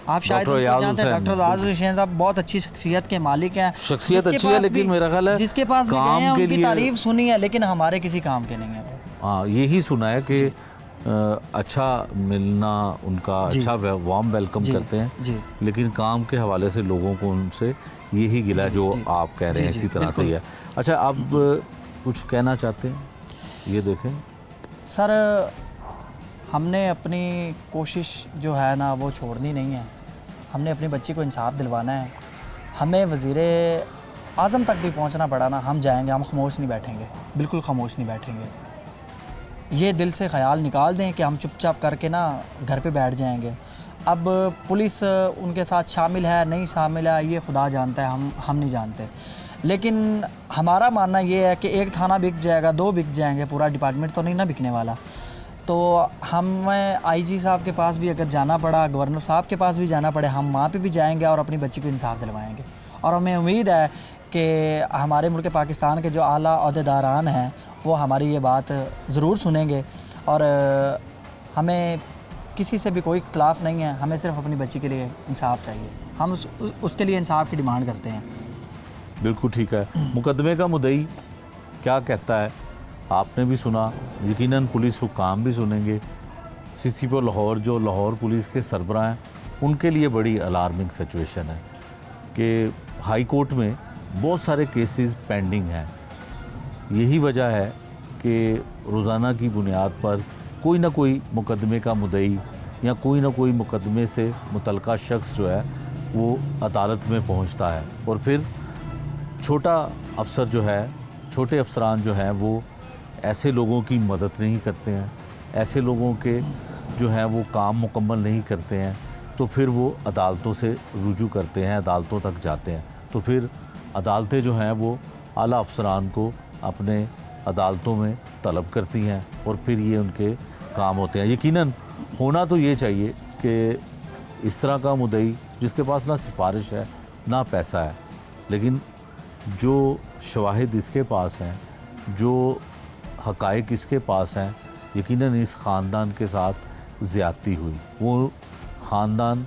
आप शायद डॉक्टर उनको अयाज जानते हैं। हुसैन, डॉक्टर अयाज हुसैन साहब बहुत अच्छी शख्सियत के मालिक हैं। शख्सियत जिसके अच्छी है, पास लेकिन भी- मेरा ख्याल है जिसके पास भी काम गए हैं के उनकी लिए- तारीफ सुनी है, लेकिन हमारे किसी काम के नहीं है। हाँ, यही सुना है कि अच्छा मिलना उनका, जी। अच्छा वार्म वेलकम जी, करते हैं, जी। लेकिन काम के हवाले से लोगों को उनसे यही गिला है जो जी। आप कह रहे हैं, जी, इसी तरह से ही है। अच्छा, अब कुछ कहना चाहते हैं? ये देखें सर, हमने अपनी कोशिश जो है ना वो छोड़नी नहीं है। हमने अपनी बच्ची को इंसाफ दिलवाना है। हमें वज़ीर आज़म तक भी पहुंचना पड़ा ना, हम जाएंगे, हम खामोश नहीं बैठेंगे, बिल्कुल खामोश नहीं बैठेंगे। ये दिल से ख्याल निकाल दें कि हम चुपचाप करके ना घर पे बैठ जाएंगे। अब पुलिस उनके साथ शामिल है नहीं शामिल है, ये खुदा जानता है, हम नहीं जानते। लेकिन हमारा मानना ये है कि एक थाना बिक जाएगा, 2 बिक जाएंगे, पूरा डिपार्टमेंट तो नहीं ना बिकने वाला। तो हमें आईजी साहब के पास भी अगर जाना पड़ा, गवर्नर साहब के पास भी जाना पड़े, हम वहाँ पे भी जाएंगे और अपनी बच्ची को इंसाफ दिलवाएंगे। और हमें उम्मीद है कि हमारे मुल्क पाकिस्तान के जो आला अहदेदारान हैं वो हमारी ये बात ज़रूर सुनेंगे। और हमें किसी से भी कोई इख्तलाफ नहीं है, हमें सिर्फ अपनी बच्ची के लिए इंसाफ चाहिए। हम उसके लिए इंसाफ की डिमांड करते हैं। बिल्कुल ठीक है। मुकदमे का मुद्दई क्या कहता है आपने भी सुना, यकीनन पुलिस हुकाम भी सुनेंगे। CCP लाहौर जो लाहौर पुलिस के सरबराह हैं, उनके लिए बड़ी अलार्मिंग सिचुएशन है कि हाई कोर्ट में बहुत सारे केसेस पेंडिंग हैं। यही वजह है कि रोज़ाना की बुनियाद पर कोई ना कोई मुकदमे का मुद्दई या कोई ना कोई मुकदमे से मुतल्लिका शख्स जो है वो अदालत में पहुंचता है, और फिर छोटा अफसर जो है, छोटे अफसरान जो हैं वो ऐसे लोगों की मदद नहीं करते हैं, ऐसे लोगों के जो हैं वो काम मुकम्मल नहीं करते हैं, तो फिर वो अदालतों से रुजू करते हैं, अदालतों तक जाते हैं। तो फिर अदालतें जो हैं वो आला अफसरान को अपने अदालतों में तलब करती हैं और फिर ये उनके काम होते हैं। यकीनन होना तो ये चाहिए कि इस तरह का मुद्दई जिसके पास ना सिफारिश है ना पैसा है, लेकिन जो शवाहिद इसके पास हैं, जो हक़ाइक़ इसके पास हैं, यकीनन इस ख़ानदान के साथ ज़्यादती हुई। वो ख़ानदान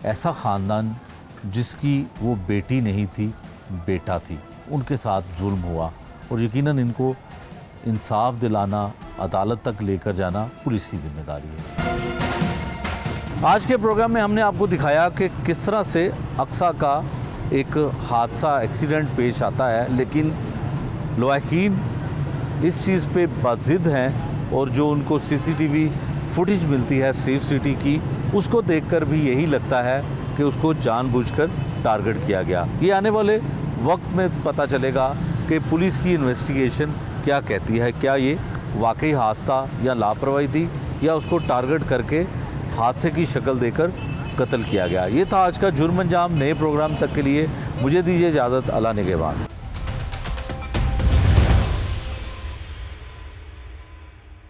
ऐसा ख़ानदान जिसकी वो बेटी नहीं थी, बेटा थी, उनके साथ जुल्म हुआ, और यकीनन इनको इंसाफ दिलाना, अदालत तक लेकर जाना पुलिस की ज़िम्मेदारी है। आज के प्रोग्राम में हमने आपको दिखाया कि किस तरह से अक्सा का एक हादसा, एक्सीडेंट पेश आता है, लेकिन लवाहिकीन इस चीज़ पे बाज़िद हैं और जो उनको CCTV फुटेज मिलती है सेफ सिटी की, उसको देखकर भी यही लगता है कि उसको जानबूझकर टारगेट किया गया। ये आने वाले वक्त में पता चलेगा कि पुलिस की इन्वेस्टिगेशन क्या कहती है, क्या ये वाकई हादसा या लापरवाही थी या उसको टारगेट करके हादसे की शक्ल देकर कत्ल किया गया। ये था आज का जुर्म अंजाम। नए प्रोग्राम तक के लिए मुझे दीजिए इजाज़त। अल्लाह निगहबान।